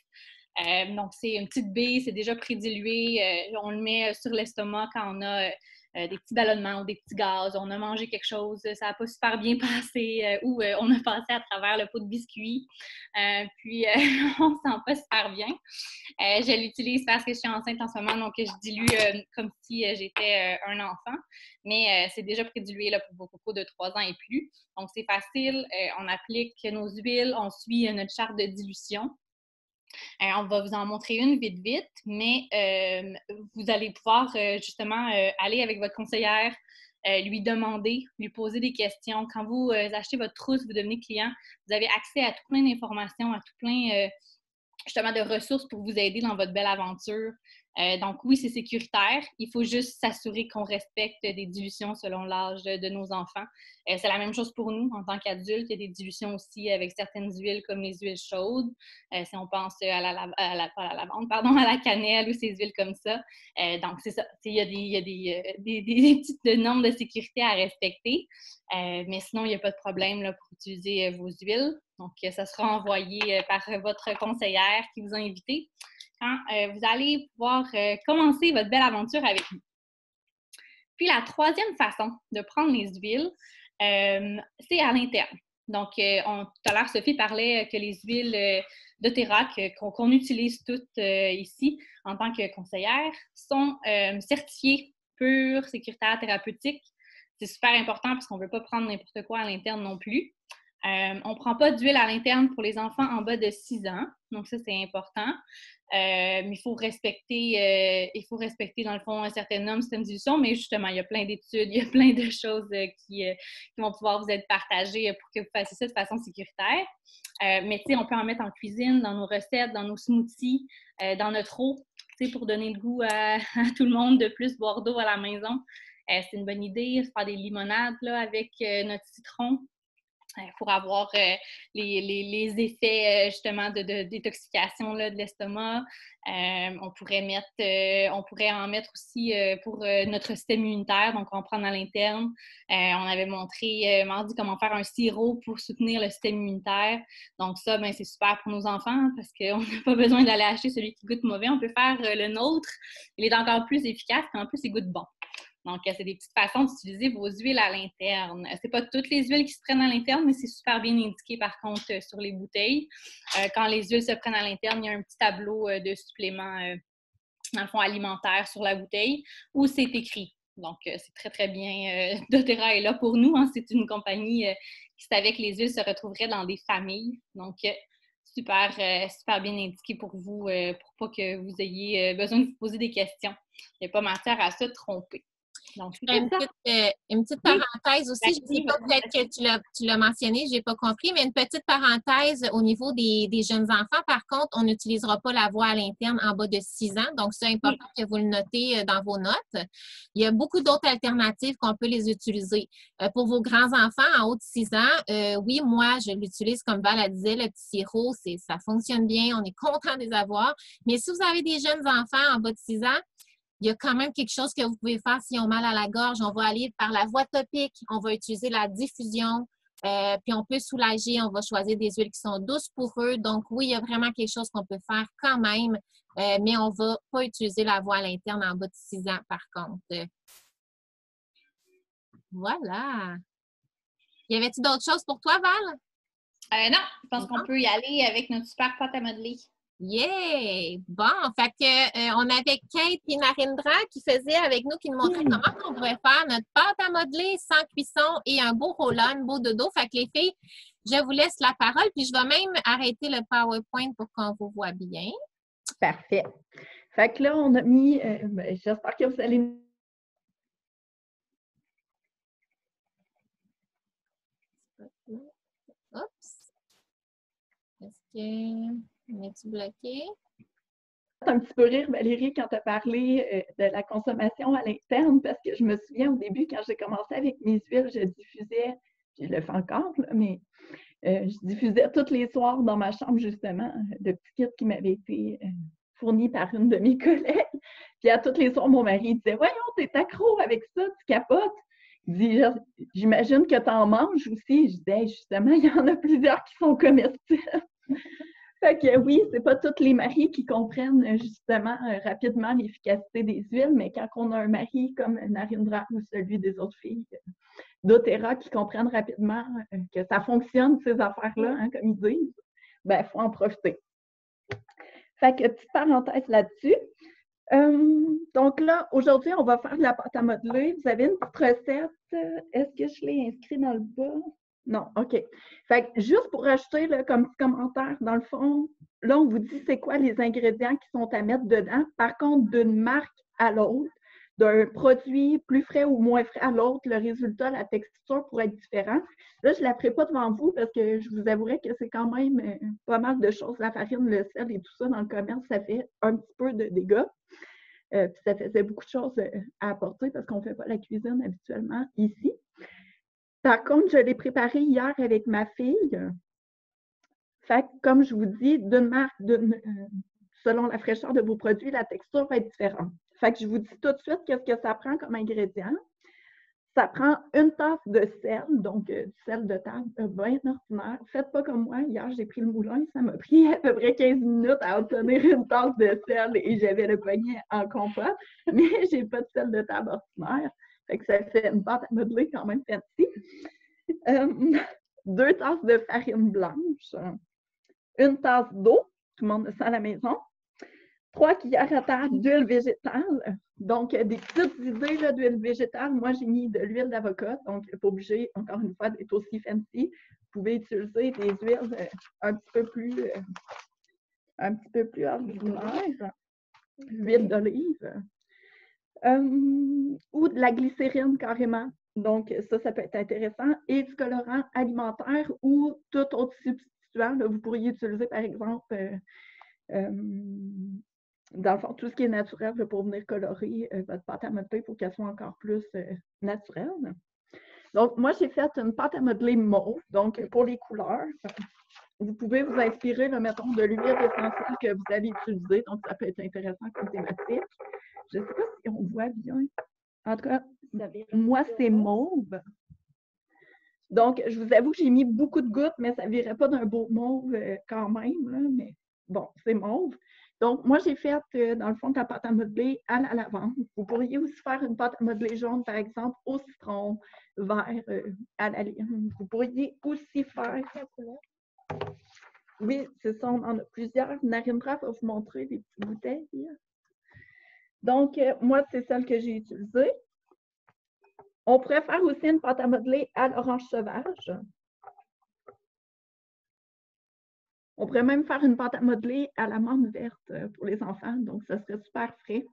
Donc, c'est une petite bille, c'est déjà prédilué. On le met sur l'estomac quand on a des petits ballonnements ou des petits gaz. On a mangé quelque chose, ça n'a pas super bien passé ou on a passé à travers le pot de biscuits. Puis, on ne se sent pas super bien. Je l'utilise parce que je suis enceinte en ce moment, donc je dilue comme si j'étais un enfant. Mais c'est déjà prédilué là, pour vos cocos de 3 ans et plus. Donc, c'est facile. On applique nos huiles, on suit notre charte de dilution. On va vous en montrer une vite, mais vous allez pouvoir justement aller avec votre conseillère, lui demander, lui poser des questions. Quand vous achetez votre trousse, vous devenez client, vous avez accès à tout plein d'informations, à tout plein justement de ressources pour vous aider dans votre belle aventure. Donc oui, c'est sécuritaire. Il faut juste s'assurer qu'on respecte des dilutions selon l'âge de nos enfants. C'est la même chose pour nous en tant qu'adultes. Il y a des dilutions aussi avec certaines huiles comme les huiles chaudes. Si on pense à la cannelle ou ces huiles comme ça. Donc c'est ça. Il y a des petites normes de sécurité à respecter. Mais sinon, il n'y a pas de problème là, pour utiliser vos huiles. Donc, ça sera envoyé par votre conseillère qui vous a invité quand vous allez pouvoir commencer votre belle aventure avec nous. Puis, la troisième façon de prendre les huiles, c'est à l'interne. Donc, tout à l'heure, Sophie parlait que les huiles doTERRA qu'on utilise toutes ici en tant que conseillère sont certifiées pures, sécuritaires, thérapeutiques. C'est super important parce qu'on ne veut pas prendre n'importe quoi à l'interne non plus. On ne prend pas d'huile à l'interne pour les enfants en bas de 6 ans. Donc, ça, c'est important. Mais il faut respecter dans le fond un certain nombre, certaines dilutions, mais justement, il y a plein d'études, il y a plein de choses qui vont pouvoir vous être partagées pour que vous fassiez ça de façon sécuritaire. Mais tu sais, on peut en mettre en cuisine, dans nos recettes, dans nos smoothies, dans notre eau, tu sais, pour donner le goût à tout le monde de plus boire d'eau à la maison. C'est une bonne idée, faire des limonades là, avec notre citron. Pour avoir les effets justement de détoxication là, de l'estomac. On pourrait en mettre aussi pour notre système immunitaire, donc on prend à l'interne. On avait montré mardi comment faire un sirop pour soutenir le système immunitaire. Donc ça, ben, c'est super pour nos enfants parce qu'on n'a pas besoin d'aller acheter celui qui goûte mauvais. On peut faire le nôtre. Il est encore plus efficace et en plus, il goûte bon. Donc, c'est des petites façons d'utiliser vos huiles à l'interne. Ce n'est pas toutes les huiles qui se prennent à l'interne, mais c'est super bien indiqué, par contre, sur les bouteilles. Quand les huiles se prennent à l'interne, il y a un petit tableau de suppléments, dans le fond, alimentaire sur la bouteille où c'est écrit. Donc, c'est très, très bien. doTERRA est là pour nous. Hein. C'est une compagnie qui savait que les huiles se retrouveraient dans des familles. Donc, super, super bien indiqué pour vous, pour pas que vous ayez besoin de vous poser des questions. Il n'y a pas matière à se tromper. Donc, c'est ça. Une petite parenthèse aussi, je ne sais pas, peut-être que tu l'as mentionné, je n'ai pas compris, mais une petite parenthèse au niveau des jeunes enfants. Par contre, on n'utilisera pas la voie à l'interne en bas de 6 ans, donc c'est important que vous le notez dans vos notes. Il y a beaucoup d'autres alternatives qu'on peut les utiliser. Pour vos grands-enfants en haut de 6 ans, oui, moi, je l'utilise comme Val a disait, le petit sirop, ça fonctionne bien, on est content de les avoir. Mais si vous avez des jeunes enfants en bas de 6 ans, il y a quand même quelque chose que vous pouvez faire s'ils ont mal à la gorge. On va aller par la voie topique. On va utiliser la diffusion. Puis on peut soulager. On va choisir des huiles qui sont douces pour eux. Donc, oui, il y a vraiment quelque chose qu'on peut faire quand même. Mais on ne va pas utiliser la voie à l'interne en bas de 6 ans, par contre. Voilà. Y avait-il d'autres choses pour toi, Val? Non, je pense qu'on peut y aller avec notre super pâte à modeler. Yeah! Bon, fait que on avait Kate et Narendra qui faisaient avec nous, qui nous montraient comment on pouvait faire notre pâte à modeler sans cuisson et un beau roll-on, beau dodo. Fait que les filles, je vous laisse la parole, puis je vais même arrêter le PowerPoint pour qu'on vous voit bien. Parfait. Fait que là, on a mis, j'espère que vous allez... Oups! Est-ce que... Es-tu bloqué? Un petit peu rire, Valérie, quand tu as parlé de la consommation à l'interne, parce que je me souviens au début, quand j'ai commencé avec mes huiles, je diffusais, je le fais encore, là, mais je diffusais tous les soirs dans ma chambre, justement, le petit kit qui m'avait été fourni par une de mes collègues. Puis à tous les soirs, mon mari disait « Voyons, t'es accro avec ça, tu capotes. » Il dit « J'imagine que t'en manges aussi. » Je disais « Justement, il y en a plusieurs qui sont comestibles. » Fait que oui, c'est pas tous les maris qui comprennent justement rapidement l'efficacité des huiles, mais quand on a un mari comme Narendra ou celui des autres filles doTERRA qui comprennent rapidement que ça fonctionne, ces affaires-là, hein, comme ils disent, ben, il faut en profiter. Fait que petite parenthèse là-dessus. Donc là, aujourd'hui, on va faire de la pâte à modeler. Vous avez une petite recette. Est-ce que je l'ai inscrite dans le bas? Non, OK. Fait que juste pour rajouter là, comme petit commentaire, dans le fond, là, on vous dit c'est quoi les ingrédients qui sont à mettre dedans. Par contre, d'une marque à l'autre, d'un produit plus frais ou moins frais à l'autre, le résultat, la texture pourrait être différent. Là, je ne la ferai pas devant vous parce que je vous avouerai que c'est quand même pas mal de choses. La farine, le sel et tout ça dans le commerce, ça fait un petit peu de dégâts. Puis ça faisait beaucoup de choses à apporter parce qu'on ne fait pas la cuisine habituellement ici. Par contre, je l'ai préparé hier avec ma fille. Fait que, comme je vous dis, d'une marque, selon la fraîcheur de vos produits, la texture va être différente. Fait que je vous dis tout de suite qu'est-ce que ça prend comme ingrédient. Ça prend une tasse de sel, donc du sel de table bien ordinaire. Faites pas comme moi. Hier, j'ai pris le moulin. Ça m'a pris à peu près 15 minutes à obtenir une tasse de sel et j'avais le poignet en compote. Mais j'ai pas de sel de table ordinaire. Fait que ça fait une pâte à modeler quand même fancy. 2 tasses de farine blanche. 1 tasse d'eau. Tout le monde a ça à la maison. 3 cuillères à table d'huile végétale. Donc, des petites idées d'huile végétale. Moi, j'ai mis de l'huile d'avocat. Donc, pas obligé, encore une fois, d'être aussi fancy. Vous pouvez utiliser des huiles un petit peu plus ordinaires. L'huile d'olive. Ou de la glycérine carrément. Donc, ça peut être intéressant. Et du colorant alimentaire ou tout autre substituant. Là, vous pourriez utiliser, par exemple, dans le fond, tout ce qui est naturel pour venir colorer votre pâte à modeler pour qu'elle soit encore plus naturelle. Donc, moi, j'ai fait une pâte à modeler mauve. Donc, pour les couleurs, vous pouvez vous inspirer, là, mettons, de l'huile essentielle que vous avez utilisée. Donc, ça peut être intéressant comme thématique. Je ne sais pas si on voit bien. En tout cas, moi, c'est mauve. Donc, je vous avoue que j'ai mis beaucoup de gouttes, mais ça ne virait pas d'un beau mauve quand même. Là, mais bon, c'est mauve. Donc, moi, j'ai fait, dans le fond, de la pâte à modeler à la lavande. Vous pourriez aussi faire une pâte à modeler jaune, par exemple, au citron, vert, à la lime. Vous pourriez aussi faire... Oui, c'est ça, on en a plusieurs. Narendra va vous montrer les petites bouteilles. Donc, moi, c'est celle que j'ai utilisée. On pourrait faire aussi une pâte à modeler à l'orange sauvage. On pourrait même faire une pâte à modeler à l'amande verte pour les enfants, donc ça serait super frais.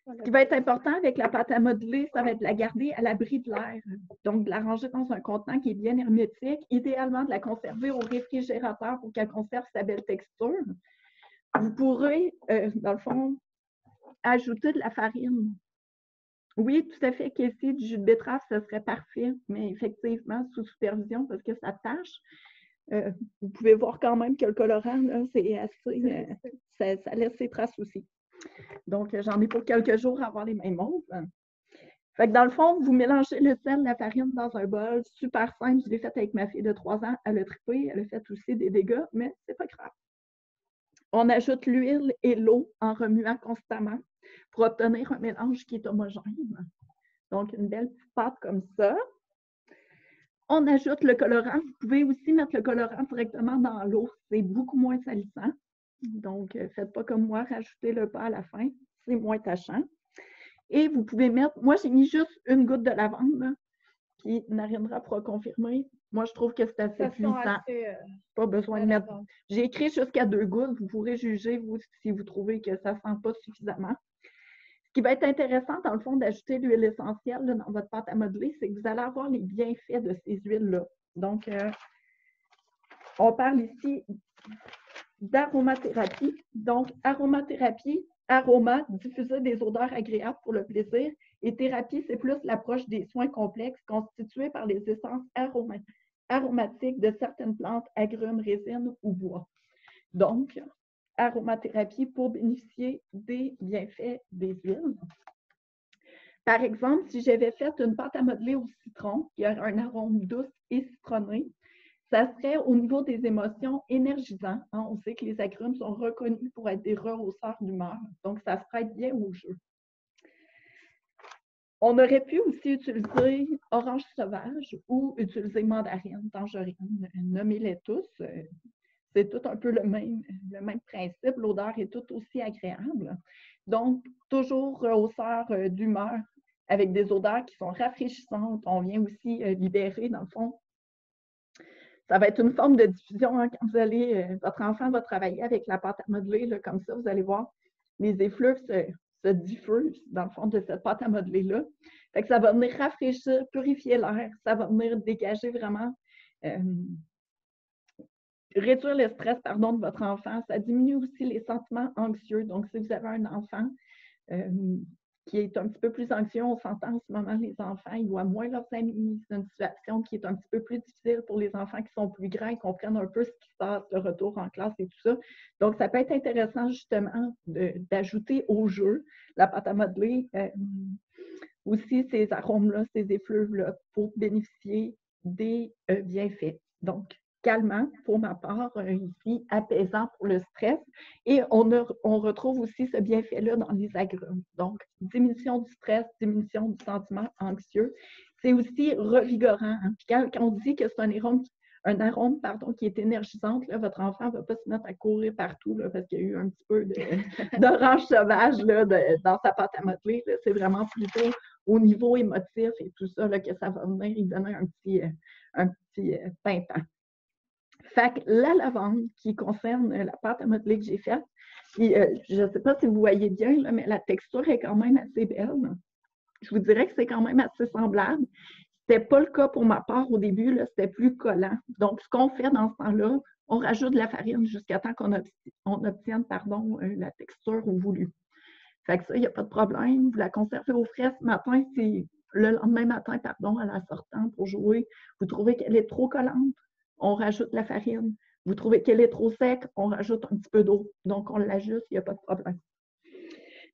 Ce qui va être important avec la pâte à modeler, ça va être de la garder à l'abri de l'air. Donc, de la ranger dans un contenant qui est bien hermétique, idéalement de la conserver au réfrigérateur pour qu'elle conserve sa belle texture. Vous pourrez, dans le fond, ajouter de la farine. Oui, tout à fait, Casey, du jus de betterave, ça serait parfait, mais effectivement, sous supervision, parce que ça tâche. Vous pouvez voir quand même que le colorant, c'est assez, ça laisse ses traces aussi. Donc, j'en ai pour quelques jours à avoir les mains mauves. Fait que dans le fond, vous mélangez le sel, la farine dans un bol, super simple. Je l'ai fait avec ma fille de 3 ans, elle a trippé, elle a fait aussi des dégâts, mais c'est pas grave. On ajoute l'huile et l'eau en remuant constamment pour obtenir un mélange qui est homogène. Donc, une belle petite pâte comme ça. On ajoute le colorant. Vous pouvez aussi mettre le colorant directement dans l'eau. C'est beaucoup moins salissant. Donc, faites pas comme moi, rajoutez-le pas à la fin. C'est moins tachant. Et vous pouvez mettre, moi j'ai mis juste une goutte de lavande, là, puis Narendra pourra confirmer. Moi, je trouve que c'est assez puissant. Pas besoin de mettre. J'ai écrit jusqu'à 2 gouttes. Vous pourrez juger, vous, si vous trouvez que ça ne sent pas suffisamment. Ce qui va être intéressant, dans le fond, d'ajouter l'huile essentielle là, dans votre pâte à modeler, c'est que vous allez avoir les bienfaits de ces huiles-là. Donc, on parle ici d'aromathérapie. Donc, aromathérapie, aroma, diffuser des odeurs agréables pour le plaisir. Et thérapie, c'est plus l'approche des soins complexes constitués par les essences aromatiques de certaines plantes, agrumes, résines ou bois. Donc, aromathérapie pour bénéficier des bienfaits des huiles. Par exemple, si j'avais fait une pâte à modeler au citron, qui a un arôme douce et citronné, ça serait au niveau des émotions énergisant. Hein? On sait que les agrumes sont reconnus pour être des rehausseurs d'humeur, donc ça se prête bien au jeu. On aurait pu aussi utiliser orange sauvage ou utiliser mandarine, tangerine, nommez-les tous. C'est tout un peu le même principe. L'odeur est tout aussi agréable. Donc, toujours rehausseur d'humeur avec des odeurs qui sont rafraîchissantes. On vient aussi libérer, dans le fond. Ça va être une forme de diffusion hein, quand vous allez, votre enfant va travailler avec la pâte à modeler, là, comme ça, vous allez voir, les effluves se diffusent dans le fond de cette pâte à modeler-là. Fait que ça va venir rafraîchir, purifier l'air, ça va venir dégager vraiment, réduire le stress, pardon, de votre enfant. Ça diminue aussi les sentiments anxieux. Donc, si vous avez un enfant qui est un petit peu plus anxieux, on s'entend en ce moment, les enfants, ils voient moins leurs amis. C'est une situation qui est un petit peu plus difficile pour les enfants qui sont plus grands et comprennent un peu ce qui se passe, le retour en classe et tout ça. Donc, ça peut être intéressant justement d'ajouter au jeu la pâte à modeler aussi ces arômes-là, ces effluves-là pour bénéficier des bienfaits. Donc, calmant pour ma part, ici, apaisant pour le stress. Et on retrouve aussi ce bienfait-là dans les agrumes. Donc, diminution du stress, diminution du sentiment anxieux. C'est aussi revigorant. Hein. Puis quand on dit que c'est un arôme qui est énergisant, là, votre enfant ne va pas se mettre à courir partout là, parce qu'il y a eu un petit peu d'orange sauvage là, dans sa pâte à modeler. C'est vraiment plutôt au niveau émotif et tout ça là, que ça va venir y donner un petit pimpant. Fait que la lavande qui concerne la pâte à modeler que j'ai faite, puis, je ne sais pas si vous voyez bien, là, mais la texture est quand même assez belle. Je vous dirais que c'est quand même assez semblable. Ce n'était pas le cas pour ma part au début, c'était plus collant. Donc, ce qu'on fait dans ce temps-là, on rajoute de la farine jusqu'à temps qu'on obtienne la texture voulue. Fait que ça, il n'y a pas de problème. Vous la conservez au frais ce matin, c'est le lendemain matin, à la sortant pour jouer. Vous trouvez qu'elle est trop collante, on rajoute la farine. Vous trouvez qu'elle est trop sec, on rajoute un petit peu d'eau. Donc, on l'ajuste, il n'y a pas de problème.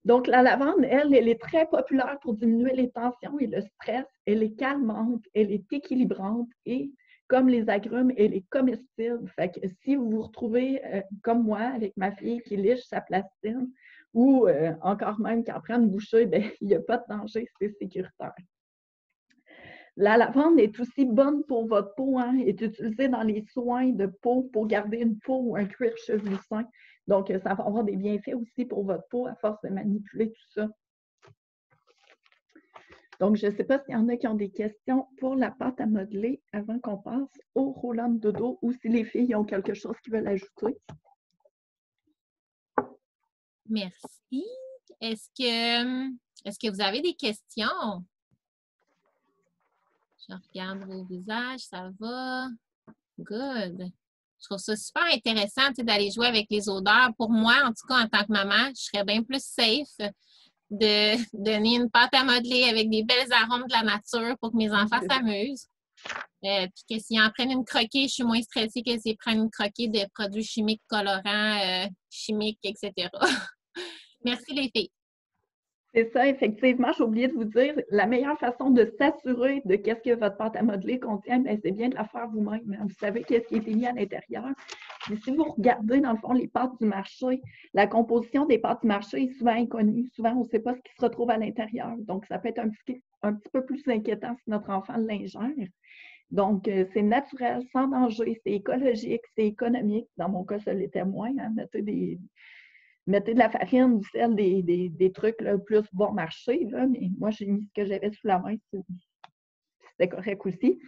Donc, la lavande, elle est très populaire pour diminuer les tensions et le stress. Elle est calmante, elle est équilibrante et, comme les agrumes, elle est comestible. Fait que si vous vous retrouvez, comme moi, avec ma fille qui liche sa plastine ou encore même qui en prend une bouchée, bien, il n'y a pas de danger, c'est sécuritaire. La lavande est aussi bonne pour votre peau, hein, est utilisée dans les soins de peau pour garder une peau ou un cuir chevelu sain. Donc, ça va avoir des bienfaits aussi pour votre peau à force de manipuler tout ça. Donc, je ne sais pas s'il y en a qui ont des questions pour la pâte à modeler avant qu'on passe au roll-on de dos ou si les filles ont quelque chose qu'ils veulent ajouter. Merci. Est-ce que vous avez des questions? Je regarde vos visages, ça va. Good. Je trouve ça super intéressant d'aller jouer avec les odeurs. Pour moi, en tout cas, en tant que maman, je serais bien plus safe de donner une pâte à modeler avec des belles arômes de la nature pour que mes enfants s'amusent. Puis que s'ils en prennent une croquée, je suis moins stressée que s'ils prennent une croquée de produits chimiques, colorants, chimiques, etc. Merci les filles. C'est ça, effectivement, j'ai oublié de vous dire, la meilleure façon de s'assurer de qu'est-ce que votre pâte à modeler contient, c'est bien de la faire vous-même. Vous savez qu'est-ce qui est mis à l'intérieur. Puis si vous regardez, dans le fond, les pâtes du marché, la composition des pâtes du marché est souvent inconnue. Souvent, on ne sait pas ce qui se retrouve à l'intérieur. Donc, ça peut être un petit peu plus inquiétant si notre enfant l'ingère. Donc, c'est naturel, sans danger, c'est écologique, c'est économique. Dans mon cas, ça l'était moins. Hein? Mettez de la farine, du sel, des trucs là, plus bon marché, là, mais moi, j'ai mis ce que j'avais sous la main, c'était correct aussi.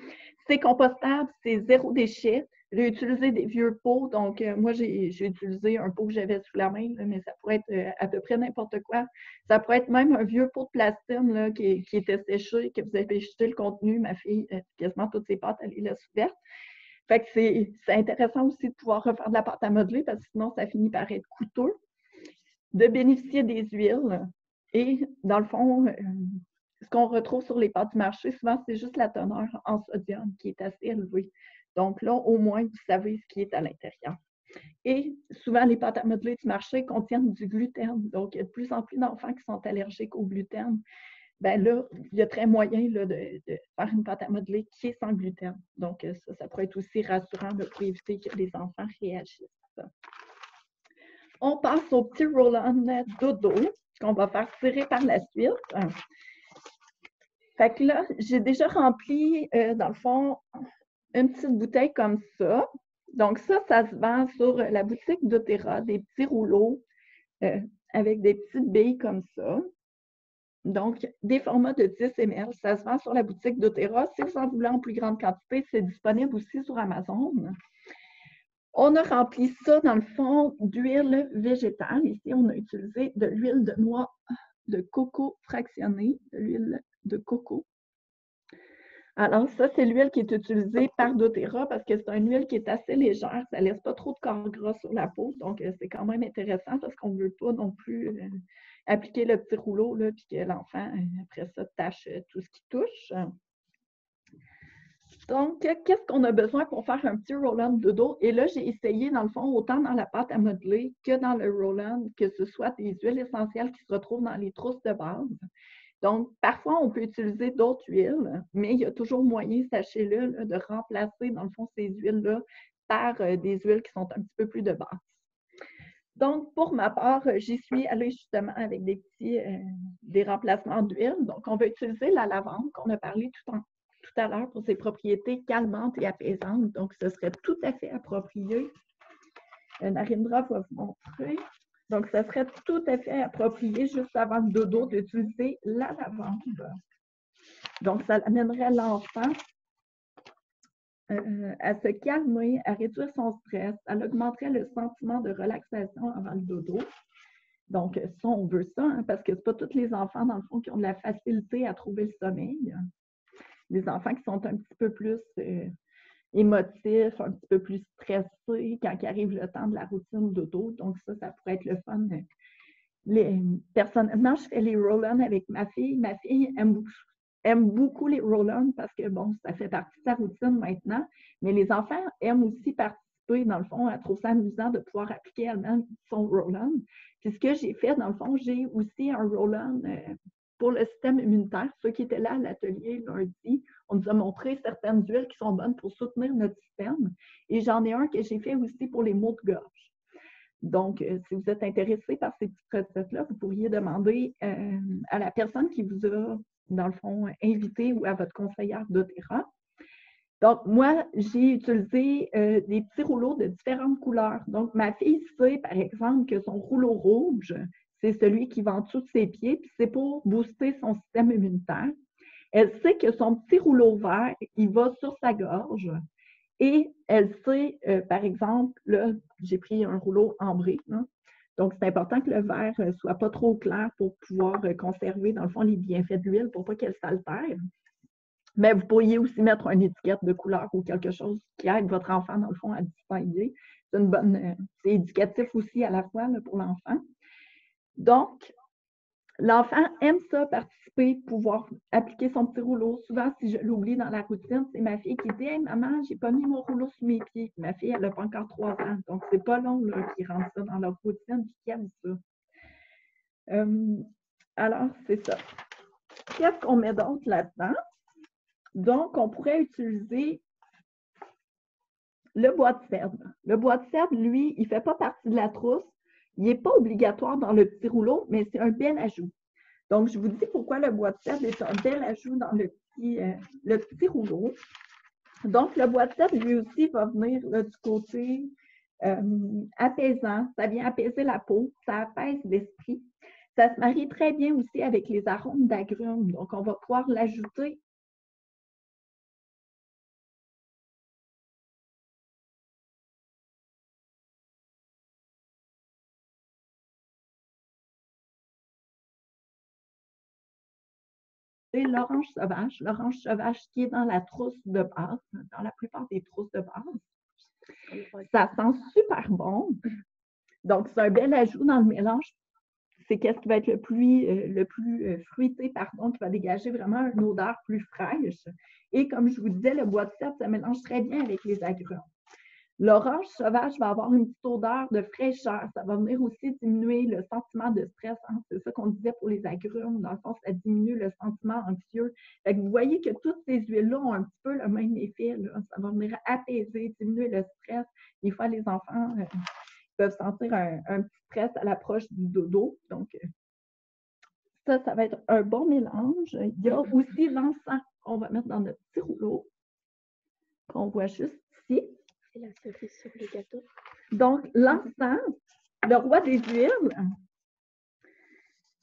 C'est compostable, c'est zéro déchet. Réutiliser des vieux pots, donc moi, j'ai utilisé un pot que j'avais sous la main, là, mais ça pourrait être à peu près n'importe quoi. Ça pourrait être même un vieux pot de plastine là, qui était séché, que vous avez jeté le contenu. Ma fille, quasiment toutes ses pâtes, elle les laisse ouvertes. Fait que c'est intéressant aussi de pouvoir refaire de la pâte à modeler parce que sinon, ça finit par être coûteux. De bénéficier des huiles. Et dans le fond, ce qu'on retrouve sur les pâtes du marché, souvent, c'est juste la teneur en sodium qui est assez élevée. Donc là, au moins, vous savez ce qui est à l'intérieur. Et souvent, les pâtes à modeler du marché contiennent du gluten. Donc, il y a de plus en plus d'enfants qui sont allergiques au gluten. Bien là, il y a très moyen là, de faire une pâte à modeler qui est sans gluten. Donc, ça pourrait être aussi rassurant là, pour éviter que les enfants réagissent. On passe au petit roll-on dodo qu'on va faire tirer par la suite. Fait que là, j'ai déjà rempli, dans le fond, une petite bouteille comme ça. Donc ça se vend sur la boutique doTERRA, des petits rouleaux avec des petites billes comme ça. Donc, des formats de 10 ml. Ça se vend sur la boutique doTERRA. Si vous en voulez en plus grande quantité, c'est disponible aussi sur Amazon. On a rempli ça, dans le fond, d'huile végétale. Ici, on a utilisé de l'huile de noix de coco fractionnée, de l'huile de coco. Alors, ça, c'est l'huile qui est utilisée par doTERRA parce que c'est une huile qui est assez légère. Ça ne laisse pas trop de corps gras sur la peau. Donc, c'est quand même intéressant parce qu'on ne veut pas non plus appliquer le petit rouleau là, puis que l'enfant, après ça, tâche tout ce qui touche. Donc, qu'est-ce qu'on a besoin pour faire un petit roll-on de dos? Et là, j'ai essayé, dans le fond, autant dans la pâte à modeler que dans le roll-on, que ce soit des huiles essentielles qui se retrouvent dans les trousses de base. Donc, parfois, on peut utiliser d'autres huiles, mais il y a toujours moyen, sachez-le, de remplacer, dans le fond, ces huiles-là par des huiles qui sont un petit peu plus de base. Donc, pour ma part, j'y suis allée justement avec des remplacements d'huile. Donc, on va utiliser la lavande qu'on a parlé tout à l'heure pour ses propriétés calmantes et apaisantes. Donc, ce serait tout à fait approprié. Narendra va vous montrer. Donc, ce serait tout à fait approprié juste avant le dodo d'utiliser la lavande. Donc, ça amènerait l'enfant à se calmer, à réduire son stress, ça augmenterait le sentiment de relaxation avant le dodo. Donc, ça, on veut ça, hein, parce que ce n'est pas tous les enfants, dans le fond, qui ont de la facilité à trouver le sommeil. Des enfants qui sont un petit peu plus émotifs, un petit peu plus stressés quand il arrive le temps de la routine dodo. Donc, ça pourrait être le fun. Personnellement, je fais les roll-on avec ma fille. Ma fille aime beaucoup les roll-on parce que, bon, ça fait partie de sa routine maintenant. Mais les enfants aiment aussi participer, dans le fond. Elle trouve ça amusant de pouvoir appliquer elle-même son roll-on. Puis ce que j'ai fait, dans le fond, j'ai aussi un roll-on pour le système immunitaire. Ceux qui étaient là à l'atelier lundi, on nous a montré certaines huiles qui sont bonnes pour soutenir notre système. Et j'en ai un que j'ai fait aussi pour les maux de gorge. Donc, si vous êtes intéressé par ces petites recettes-là, vous pourriez demander à la personne qui vous a, dans le fond, invité ou à votre conseillère doTERRA. Donc, moi, j'ai utilisé des petits rouleaux de différentes couleurs. Donc, ma fille sait, par exemple, que son rouleau rouge, c'est celui qui va en dessous de ses pieds, puis c'est pour booster son système immunitaire. Elle sait que son petit rouleau vert, il va sur sa gorge. Et elle sait, par exemple, là, j'ai pris un rouleau ambré, hein. Donc, c'est important que le verre ne soit pas trop clair pour pouvoir conserver, dans le fond, les bienfaits de l'huile pour pas qu'elle s'altère. Mais vous pourriez aussi mettre une étiquette de couleur ou quelque chose qui aide votre enfant, dans le fond, à distinguer. C'est une bonne, c'est éducatif aussi à la fois là, pour l'enfant. Donc, l'enfant aime ça, participer, pouvoir appliquer son petit rouleau. Souvent, si je l'oublie dans la routine, c'est ma fille qui dit « Hey, maman, j'ai pas mis mon rouleau sous mes pieds. » Ma fille, elle n'a pas encore 3 ans. Donc, c'est pas long qu'ils rentrent ça dans leur routine et qu'ils aiment ça. Alors, c'est ça. Qu'est-ce qu'on met d'autre là-dedans? Donc, on pourrait utiliser le bois de cèdre. Le bois de cèdre, lui, il ne fait pas partie de la trousse. Il n'est pas obligatoire dans le petit rouleau, mais c'est un bel ajout. Donc, je vous dis pourquoi le bois de cèdre est un bel ajout dans le petit rouleau. Donc, le bois de cèdre, lui aussi, va venir là, du côté apaisant. Ça vient apaiser la peau, ça apaise l'esprit. Ça se marie très bien aussi avec les arômes d'agrumes. Donc, on va pouvoir l'ajouter l'orange sauvage qui est dans la trousse de base, dans la plupart des trousses de base. Ça sent super bon. Donc, c'est un bel ajout dans le mélange. C'est qu'est-ce qui va être le plus fruité, pardon, qui va dégager vraiment une odeur plus fraîche. Et comme je vous disais, le bois de cèdre, ça mélange très bien avec les agrumes. L'orange sauvage va avoir une petite odeur de fraîcheur. Ça va venir aussi diminuer le sentiment de stress. Hein. C'est ça qu'on disait pour les agrumes. Dans le fond, ça diminue le sentiment anxieux. Fait que vous voyez que toutes ces huiles-là ont un petit peu le même effet. Là. Ça va venir apaiser, diminuer le stress. Des fois, les enfants peuvent sentir un petit stress à l'approche du dodo. Donc, ça va être un bon mélange. Il y a aussi l'encens qu'on va mettre dans notre petit rouleau, qu'on voit juste ici. C'est la cerise sur le gâteau. Donc, l'encens, le roi des huiles.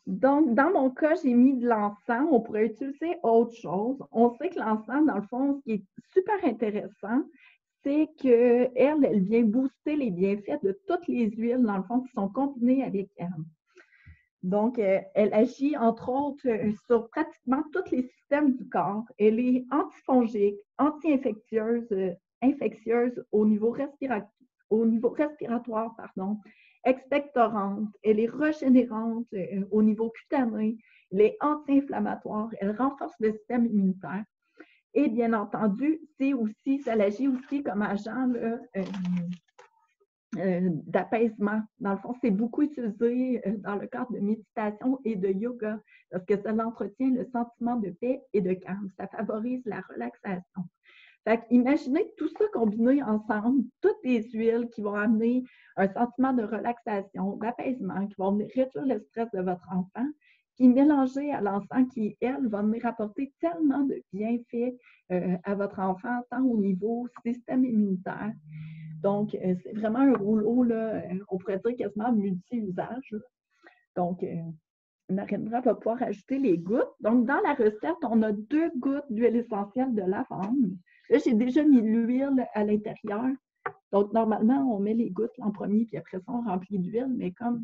Donc, dans mon cas, j'ai mis de l'encens. On pourrait utiliser autre chose. On sait que l'encens, dans le fond, ce qui est super intéressant, c'est qu'elle vient booster les bienfaits de toutes les huiles, dans le fond, qui sont combinées avec elle. Donc, elle agit, entre autres, sur pratiquement tous les systèmes du corps. Elle est antifongique, anti-infectieuse, infectieuse au niveau respiratoire, expectorante, elle est régénérante au niveau cutané, elle est anti-inflammatoire, elle renforce le système immunitaire. Et bien entendu, ça agit aussi comme agent d'apaisement. Dans le fond, c'est beaucoup utilisé dans le cadre de méditation et de yoga parce que ça entretient le sentiment de paix et de calme. Ça favorise la relaxation. Fait imaginez tout ça combiné ensemble, toutes les huiles qui vont amener un sentiment de relaxation, d'apaisement, qui vont venir réduire le stress de votre enfant, puis mélangé à l'encens qui, elle, va venir apporter tellement de bienfaits à votre enfant, tant au niveau système immunitaire. Donc, c'est vraiment un rouleau, là, on pourrait dire quasiment multi-usage. Donc, Narendra va pouvoir ajouter les gouttes. Donc, dans la recette, on a 2 gouttes d'huile essentielle de lavande. Là, j'ai déjà mis l'huile à l'intérieur. Donc, normalement, on met les gouttes en premier, puis après ça, on remplit d'huile. Mais comme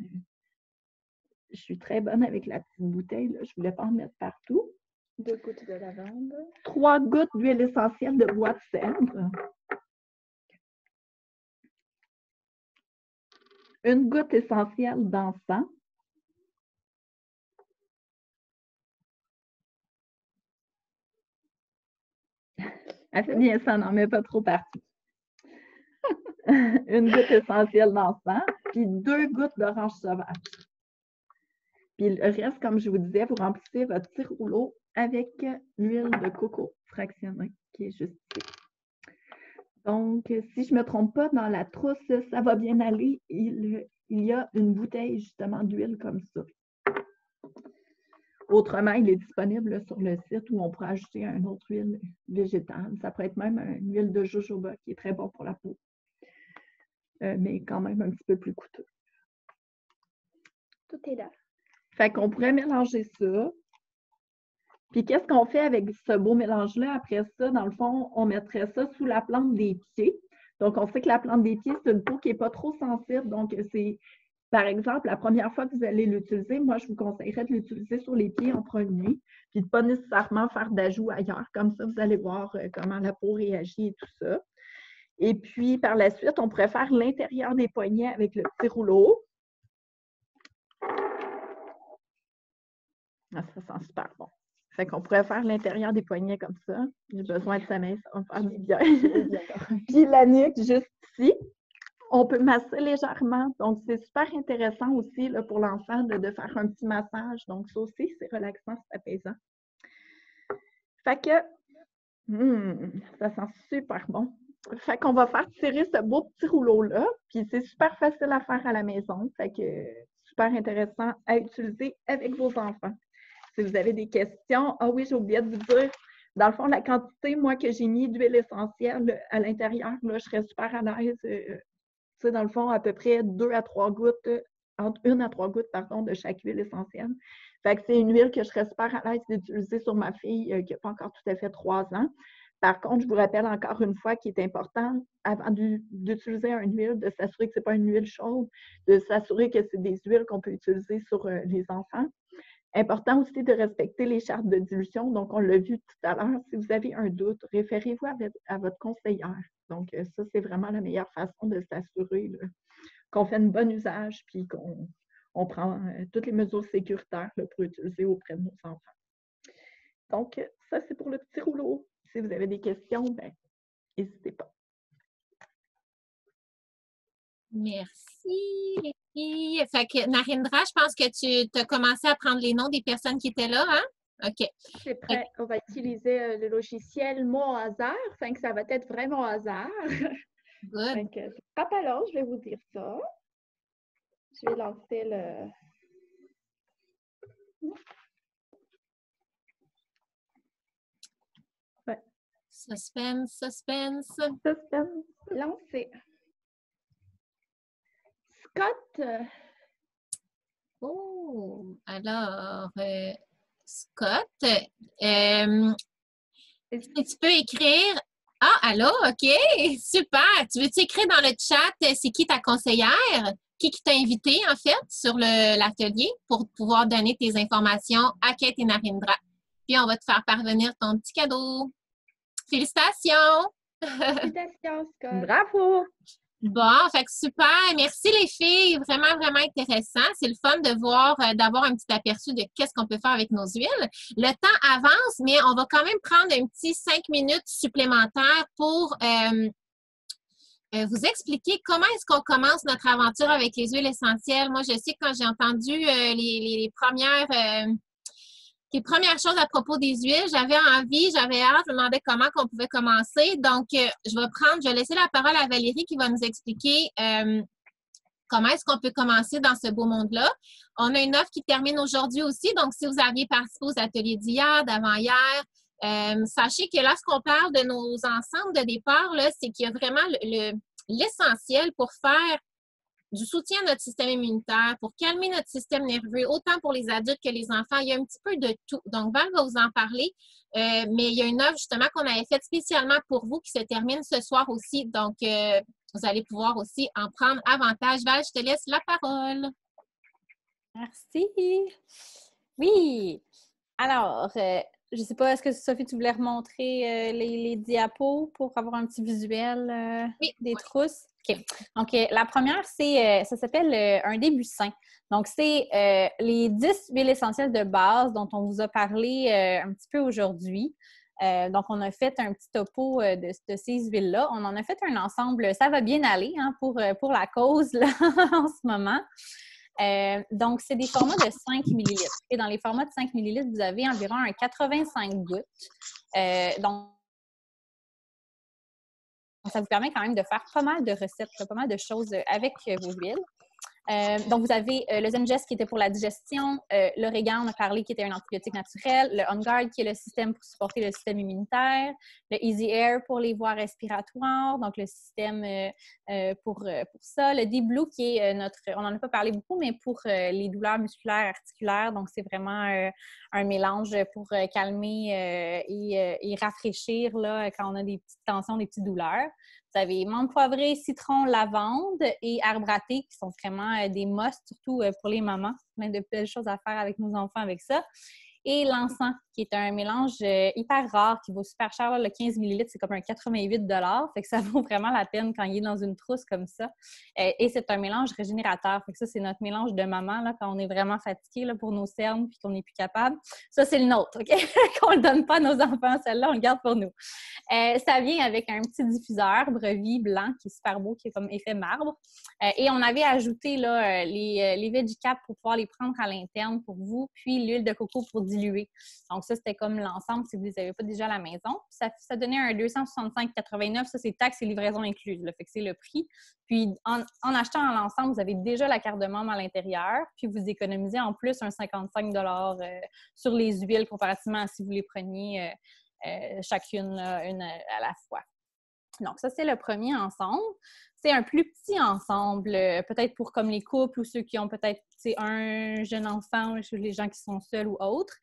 je suis très bonne avec la petite bouteille, là, je ne voulais pas en mettre partout. 2 gouttes de lavande. 3 gouttes d'huile essentielle de bois de cèdre. 1 goutte essentielle d'encens. Elle fait bien ça, n'en met pas trop partout. 1 goutte essentielle d'encens, puis 2 gouttes d'orange sauvage. Puis le reste, comme je vous disais, vous remplissez votre petit rouleau avec l'huile de coco fractionnée, qui est juste ici. Donc, si je ne me trompe pas, dans la trousse, ça va bien aller. Il y a une bouteille justement d'huile comme ça. Autrement, il est disponible sur le site où on pourra ajouter une autre huile végétale. Ça pourrait être même une huile de jojoba qui est très bon pour la peau, mais quand même un petit peu plus coûteux. Tout est là. Fait qu'on pourrait mélanger ça. Puis qu'est-ce qu'on fait avec ce beau mélange-là? Après ça, dans le fond, on mettrait ça sous la plante des pieds. Donc, on sait que la plante des pieds, c'est une peau qui n'est pas trop sensible. Donc, c'est, par exemple, la première fois que vous allez l'utiliser, moi, je vous conseillerais de l'utiliser sur les pieds en premier, puis de ne pas nécessairement faire d'ajout ailleurs. Comme ça, vous allez voir comment la peau réagit et tout ça. Et puis, par la suite, on pourrait faire l'intérieur des poignets avec le petit rouleau. Ah, ça sent super bon. Fait qu'on pourrait faire l'intérieur des poignets comme ça. J'ai besoin de sa main, ça va me faire du bien. Puis la nuque, juste ici. On peut masser légèrement. Donc, c'est super intéressant aussi là, pour l'enfant de faire un petit massage. Donc, ça aussi, c'est relaxant, c'est apaisant. Fait que, ça sent super bon. Fait qu'on va faire tirer ce beau petit rouleau-là. Puis, c'est super facile à faire à la maison. Fait que, super intéressant à utiliser avec vos enfants. Si vous avez des questions, ah oui, j'ai oublié de vous dire, dans le fond, la quantité, moi, que j'ai mis d'huile essentielle à l'intérieur, là, je serais super à l'aise. Tu sais, dans le fond, à peu près 2 à 3 gouttes, entre 1 à 3 gouttes, pardon, de chaque huile essentielle. Fait que c'est une huile que je serais super à l'aise d'utiliser sur ma fille qui n'a pas encore tout à fait 3 ans. Par contre, je vous rappelle encore une fois qu'il est important, avant d'utiliser une huile, de s'assurer que ce n'est pas une huile chaude, de s'assurer que c'est des huiles qu'on peut utiliser sur les enfants. Important aussi de respecter les chartes de dilution. Donc, on l'a vu tout à l'heure, si vous avez un doute, référez-vous à votre conseillère. Donc, ça, c'est vraiment la meilleure façon de s'assurer qu'on fait un bon usage puis qu'on prend toutes les mesures sécuritaires là, pour utiliser auprès de nos enfants. Donc, ça, c'est pour le petit rouleau. Si vous avez des questions, ben, n'hésitez pas. Merci, les filles. Fait que, Narendra, je pense que tu as commencé à prendre les noms des personnes qui étaient là, hein? OK. C'est prêt. On va utiliser le logiciel mot au hasard. Enfin, que ça va être vraiment au hasard. Good. Donc, ce sera pas long, je vais vous dire ça. Je vais lancer le... Ouais. Suspense, suspense. Suspense. Lancer. Scott. Oh, alors, Scott, tu peux écrire. Ah, allô, OK, super. Tu veux-tu écrire dans le chat c'est qui ta conseillère? Qui t'a invité, en fait, sur l'atelier pour pouvoir donner tes informations à Kate et Narendra. Puis, on va te faire parvenir ton petit cadeau. Félicitations! Félicitations, Scott. Bravo! Bon, fait que super. Merci les filles. Vraiment, vraiment intéressant. C'est le fun de voir, d'avoir un petit aperçu de qu'est-ce qu'on peut faire avec nos huiles. Le temps avance, mais on va quand même prendre un petit 5 minutes supplémentaires pour vous expliquer comment est-ce qu'on commence notre aventure avec les huiles essentielles. Moi, je sais que quand j'ai entendu les premières choses à propos des huiles, j'avais envie, j'avais hâte, je me demandais comment on pouvait commencer. Donc, je vais laisser la parole à Valérie qui va nous expliquer comment est-ce qu'on peut commencer dans ce beau monde-là. On a une offre qui termine aujourd'hui aussi. Donc, si vous aviez participé aux ateliers d'hier, d'avant-hier, sachez que lorsqu'on parle de nos ensembles de départ, là, c'est qu'il y a vraiment l'essentiel pour faire du soutien à notre système immunitaire, pour calmer notre système nerveux, autant pour les adultes que les enfants. Il y a un petit peu de tout. Donc, Val va vous en parler, mais il y a une offre justement qu'on avait faite spécialement pour vous qui se termine ce soir aussi. Donc, vous allez pouvoir aussi en prendre avantage. Val, je te laisse la parole. Merci. Oui. Alors, je ne sais pas, est-ce que Sophie, tu voulais remontrer les diapos pour avoir un petit visuel des trousses? OK. Donc, la première, ça s'appelle un début sain. Donc, c'est les 10 huiles essentielles de base dont on vous a parlé un petit peu aujourd'hui. Donc, on a fait un petit topo de ces huiles-là. On en a fait un ensemble. Ça va bien aller hein, pour la cause là, en ce moment. Donc, c'est des formats de 5 ml. Et dans les formats de 5 ml, vous avez environ un 85 gouttes. Donc, ça vous permet quand même de faire pas mal de recettes, pas mal de choses avec vos huiles. Donc, vous avez le Zengest qui était pour la digestion, l'Origan, on a parlé, qui était un antibiotique naturel, le On Guard qui est le système pour supporter le système immunitaire, le Easy Air pour les voies respiratoires, donc le système pour ça, le Deep Blue qui est on n'en a pas parlé beaucoup, mais pour les douleurs musculaires, articulaires, donc c'est vraiment un mélange pour calmer et rafraîchir là, quand on a des petites tensions, des petites douleurs. Vous avez menthe poivrée, citron, lavande et arbre à thé qui sont vraiment des musts, surtout pour les mamans. Plein de belles choses à faire avec nos enfants avec ça. Et l'encens, qui est un mélange hyper rare, qui vaut super cher. Là, le 15 ml, c'est comme un 88 $. Fait que ça vaut vraiment la peine quand il est dans une trousse comme ça. Et c'est un mélange régénérateur. Fait que ça, c'est notre mélange de maman, là, quand on est vraiment fatigué là, pour nos cernes puis qu'on n'est plus capable. Ça, c'est le nôtre, OK? Qu'on ne le donne pas à nos enfants. Celle-là, on le garde pour nous. Ça vient avec un petit diffuseur Brevi blanc qui est super beau, qui est comme effet marbre. Et on avait ajouté là, les VeggieCap pour pouvoir les prendre à l'interne pour vous, puis l'huile de coco pour diluer. Donc ça, c'était comme l'ensemble si vous ne les avez pas déjà à la maison. Ça donnait un 265,89. Ça, c'est taxes et livraison incluses. Là, fait que c'est le prix. Puis en achetant l'ensemble, vous avez déjà la carte de membre à l'intérieur, puis vous économisez en plus un 55 $ sur les huiles comparativement à si vous les preniez chacune une à la fois. Donc, ça, c'est le premier ensemble. C'est un plus petit ensemble, peut-être pour comme les couples ou ceux qui ont peut-être un jeune enfant, ou les gens qui sont seuls ou autres.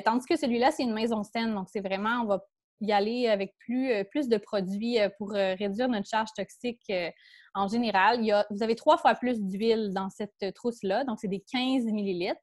Tandis que celui-là, c'est une maison saine. Donc, c'est vraiment, on va y aller avec plus de produits pour réduire notre charge toxique en général. Vous avez 3 fois plus d'huile dans cette trousse-là. Donc, c'est des 15 ml,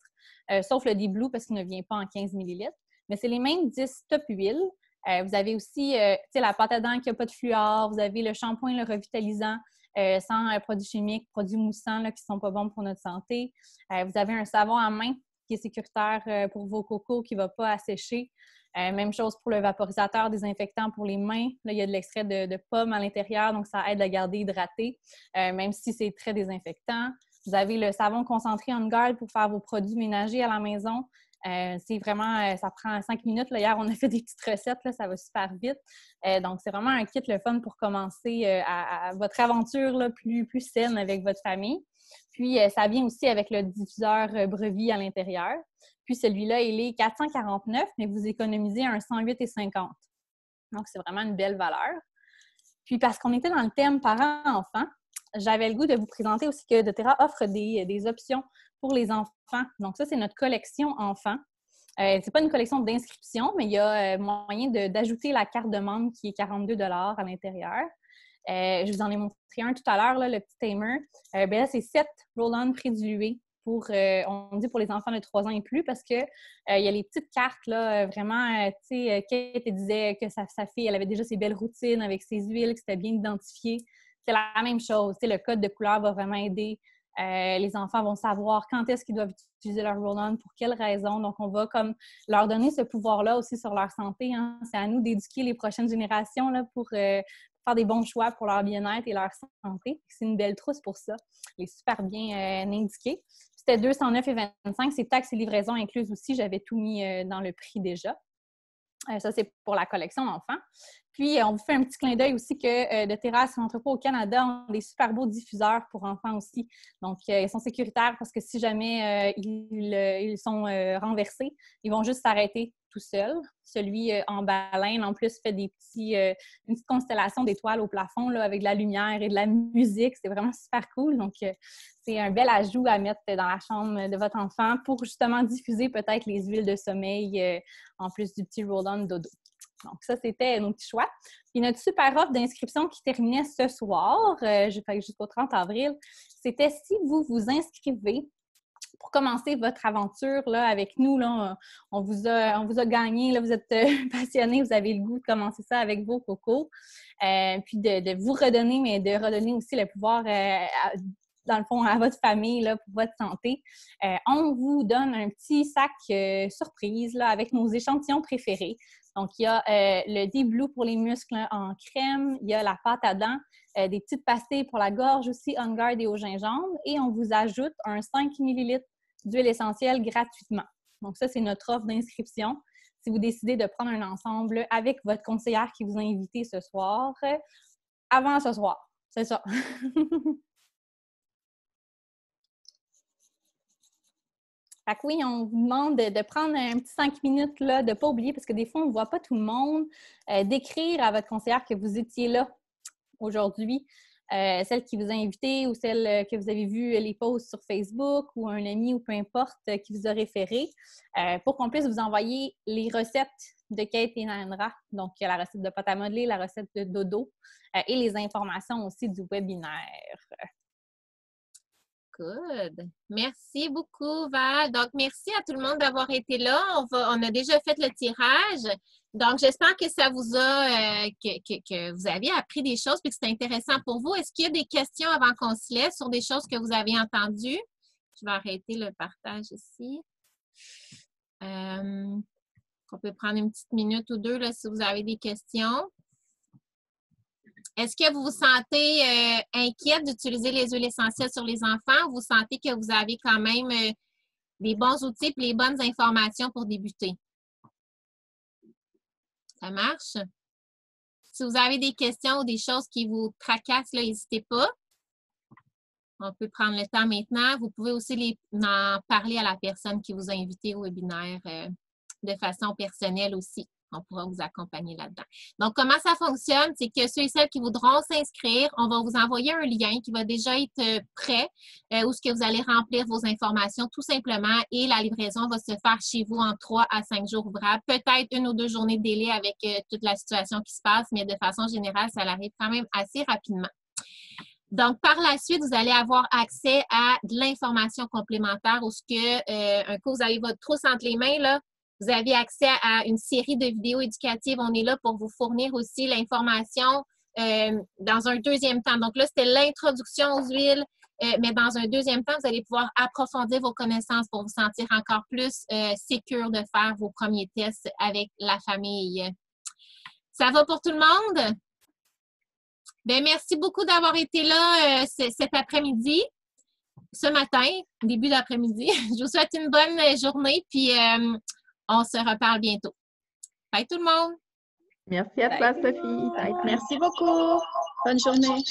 sauf le Deep Blue parce qu'il ne vient pas en 15 ml. Mais c'est les mêmes 10 top huiles. Vous avez aussi la pâte à dents qui n'a pas de fluor. Vous avez le shampoing, le revitalisant sans produits chimiques, produits moussants là, qui ne sont pas bons pour notre santé. Vous avez un savon à main qui est sécuritaire pour vos cocos, qui ne va pas assécher. Même chose pour le vaporisateur désinfectant pour les mains. Là, il y a de l'extrait de pomme à l'intérieur, donc ça aide à garder hydraté, même si c'est très désinfectant. Vous avez le savon concentré On Guard pour faire vos produits ménagers à la maison. C'est vraiment, ça prend 5 minutes. Là, hier, on a fait des petites recettes, là, ça va super vite. Donc, c'est vraiment un kit le fun pour commencer à votre aventure là, plus saine avec votre famille. Puis, ça vient aussi avec le diffuseur Brevi à l'intérieur. Puis, celui-là, il est 449, mais vous économisez un 108,50. Donc, c'est vraiment une belle valeur. Puis, parce qu'on était dans le thème parents-enfants, j'avais le goût de vous présenter aussi que doTERRA offre des options pour les enfants. Donc, ça, c'est notre collection enfants. C'est pas une collection d'inscription, mais il y a moyen d'ajouter la carte de membre qui est 42 $ à l'intérieur. Je vous en ai montré un tout à l'heure, le petit timer. Là, c'est 7 roll-on prédilués pour, on dit pour les enfants de 3 ans et plus, parce que il y a les petites cartes, là, vraiment, tu sais, Kate disait que sa fille, elle avait déjà ses belles routines avec ses huiles, que c'était bien identifié. C'est la même chose. Le code de couleur va vraiment aider. Les enfants vont savoir quand est-ce qu'ils doivent utiliser leur roll-on, pour quelles raisons. Donc, on va comme leur donner ce pouvoir-là aussi sur leur santé. Hein. C'est à nous d'éduquer les prochaines générations là, pour faire des bons choix pour leur bien-être et leur santé. C'est une belle trousse pour ça. Elle est super bien indiquée. C'était 209,25 $. C'est taxes et livraison incluses aussi. J'avais tout mis dans le prix déjà. Ça, c'est pour la collection d'enfants. Puis, on vous fait un petit clin d'œil aussi que doTERRA et son entrepôt au Canada ont des super beaux diffuseurs pour enfants aussi. Donc, ils sont sécuritaires parce que si jamais ils sont renversés, ils vont juste s'arrêter tout seuls. Celui en baleine, en plus, fait une petite constellation d'étoiles au plafond là, avec de la lumière et de la musique. C'est vraiment super cool. Donc, c'est un bel ajout à mettre dans la chambre de votre enfant pour justement diffuser peut-être les huiles de sommeil en plus du petit roll-on dodo. Donc, ça, c'était nos petits choix. Puis, notre super offre d'inscription qui terminait ce soir, jusqu'au 30 avril, c'était si vous vous inscrivez pour commencer votre aventure là, avec nous. Là, on vous a gagné, là, vous êtes passionnés, vous avez le goût de commencer ça avec vos cocos. Puis, de vous redonner, mais de redonner aussi le pouvoir dans le fond, à votre famille, là, pour votre santé. On vous donne un petit sac surprise là, avec nos échantillons préférés. Donc, il y a le Deep Blue pour les muscles en crème, il y a la pâte à dents, des petites pastilles pour la gorge aussi, On Guard et au gingembre, et on vous ajoute un 5 ml d'huile essentielle gratuitement. Donc, ça, c'est notre offre d'inscription. Si vous décidez de prendre un ensemble avec votre conseillère qui vous a invité ce soir, avant ce soir. C'est ça. Fait que oui, on vous demande de prendre un petit 5 minutes, là, de ne pas oublier, parce que des fois, on ne voit pas tout le monde, d'écrire à votre conseillère que vous étiez là aujourd'hui, celle qui vous a invité ou celle que vous avez vu les posts sur Facebook ou un ami ou peu importe qui vous a référé, pour qu'on puisse vous envoyer les recettes de Kate et Narendra, donc la recette de pâte à modeler, la recette de dodo et les informations aussi du webinaire. Good. Merci beaucoup, Val. Donc, merci à tout le monde d'avoir été là. On a déjà fait le tirage. Donc, j'espère que ça vous a, que vous avez appris des choses et que c'est intéressant pour vous. Est-ce qu'il y a des questions avant qu'on se laisse sur des choses que vous avez entendues? Je vais arrêter le partage ici. On peut prendre une petite minute ou deux là, si vous avez des questions. Est-ce que vous vous sentez inquiète d'utiliser les huiles essentielles sur les enfants ou vous sentez que vous avez quand même les bons outils et les bonnes informations pour débuter? Ça marche? Si vous avez des questions ou des choses qui vous tracassent, n'hésitez pas. On peut prendre le temps maintenant. Vous pouvez aussi en parler à la personne qui vous a invité au webinaire de façon personnelle aussi. On pourra vous accompagner là-dedans. Donc, comment ça fonctionne? C'est que ceux et celles qui voudront s'inscrire, on va vous envoyer un lien qui va déjà être prêt où ce que vous allez remplir vos informations tout simplement et la livraison va se faire chez vous en 3 à 5 jours ouvrables. Peut-être 1 ou 2 journées de délai avec toute la situation qui se passe, mais de façon générale, ça arrive quand même assez rapidement. Donc, par la suite, vous allez avoir accès à de l'information complémentaire où ce que, un coup, vous avez votre trousse entre les mains, là, vous avez accès à une série de vidéos éducatives. On est là pour vous fournir aussi l'information dans un deuxième temps. Donc là, c'était l'introduction aux huiles, mais dans un deuxième temps, vous allez pouvoir approfondir vos connaissances pour vous sentir encore plus sécure de faire vos premiers tests avec la famille. Ça va pour tout le monde? Bien, merci beaucoup d'avoir été là cet après-midi, ce matin, début d'après-midi. Je vous souhaite une bonne journée, puis on se reparle bientôt. Bye tout le monde! Merci à toi, Sophie. Merci beaucoup. Bonne journée.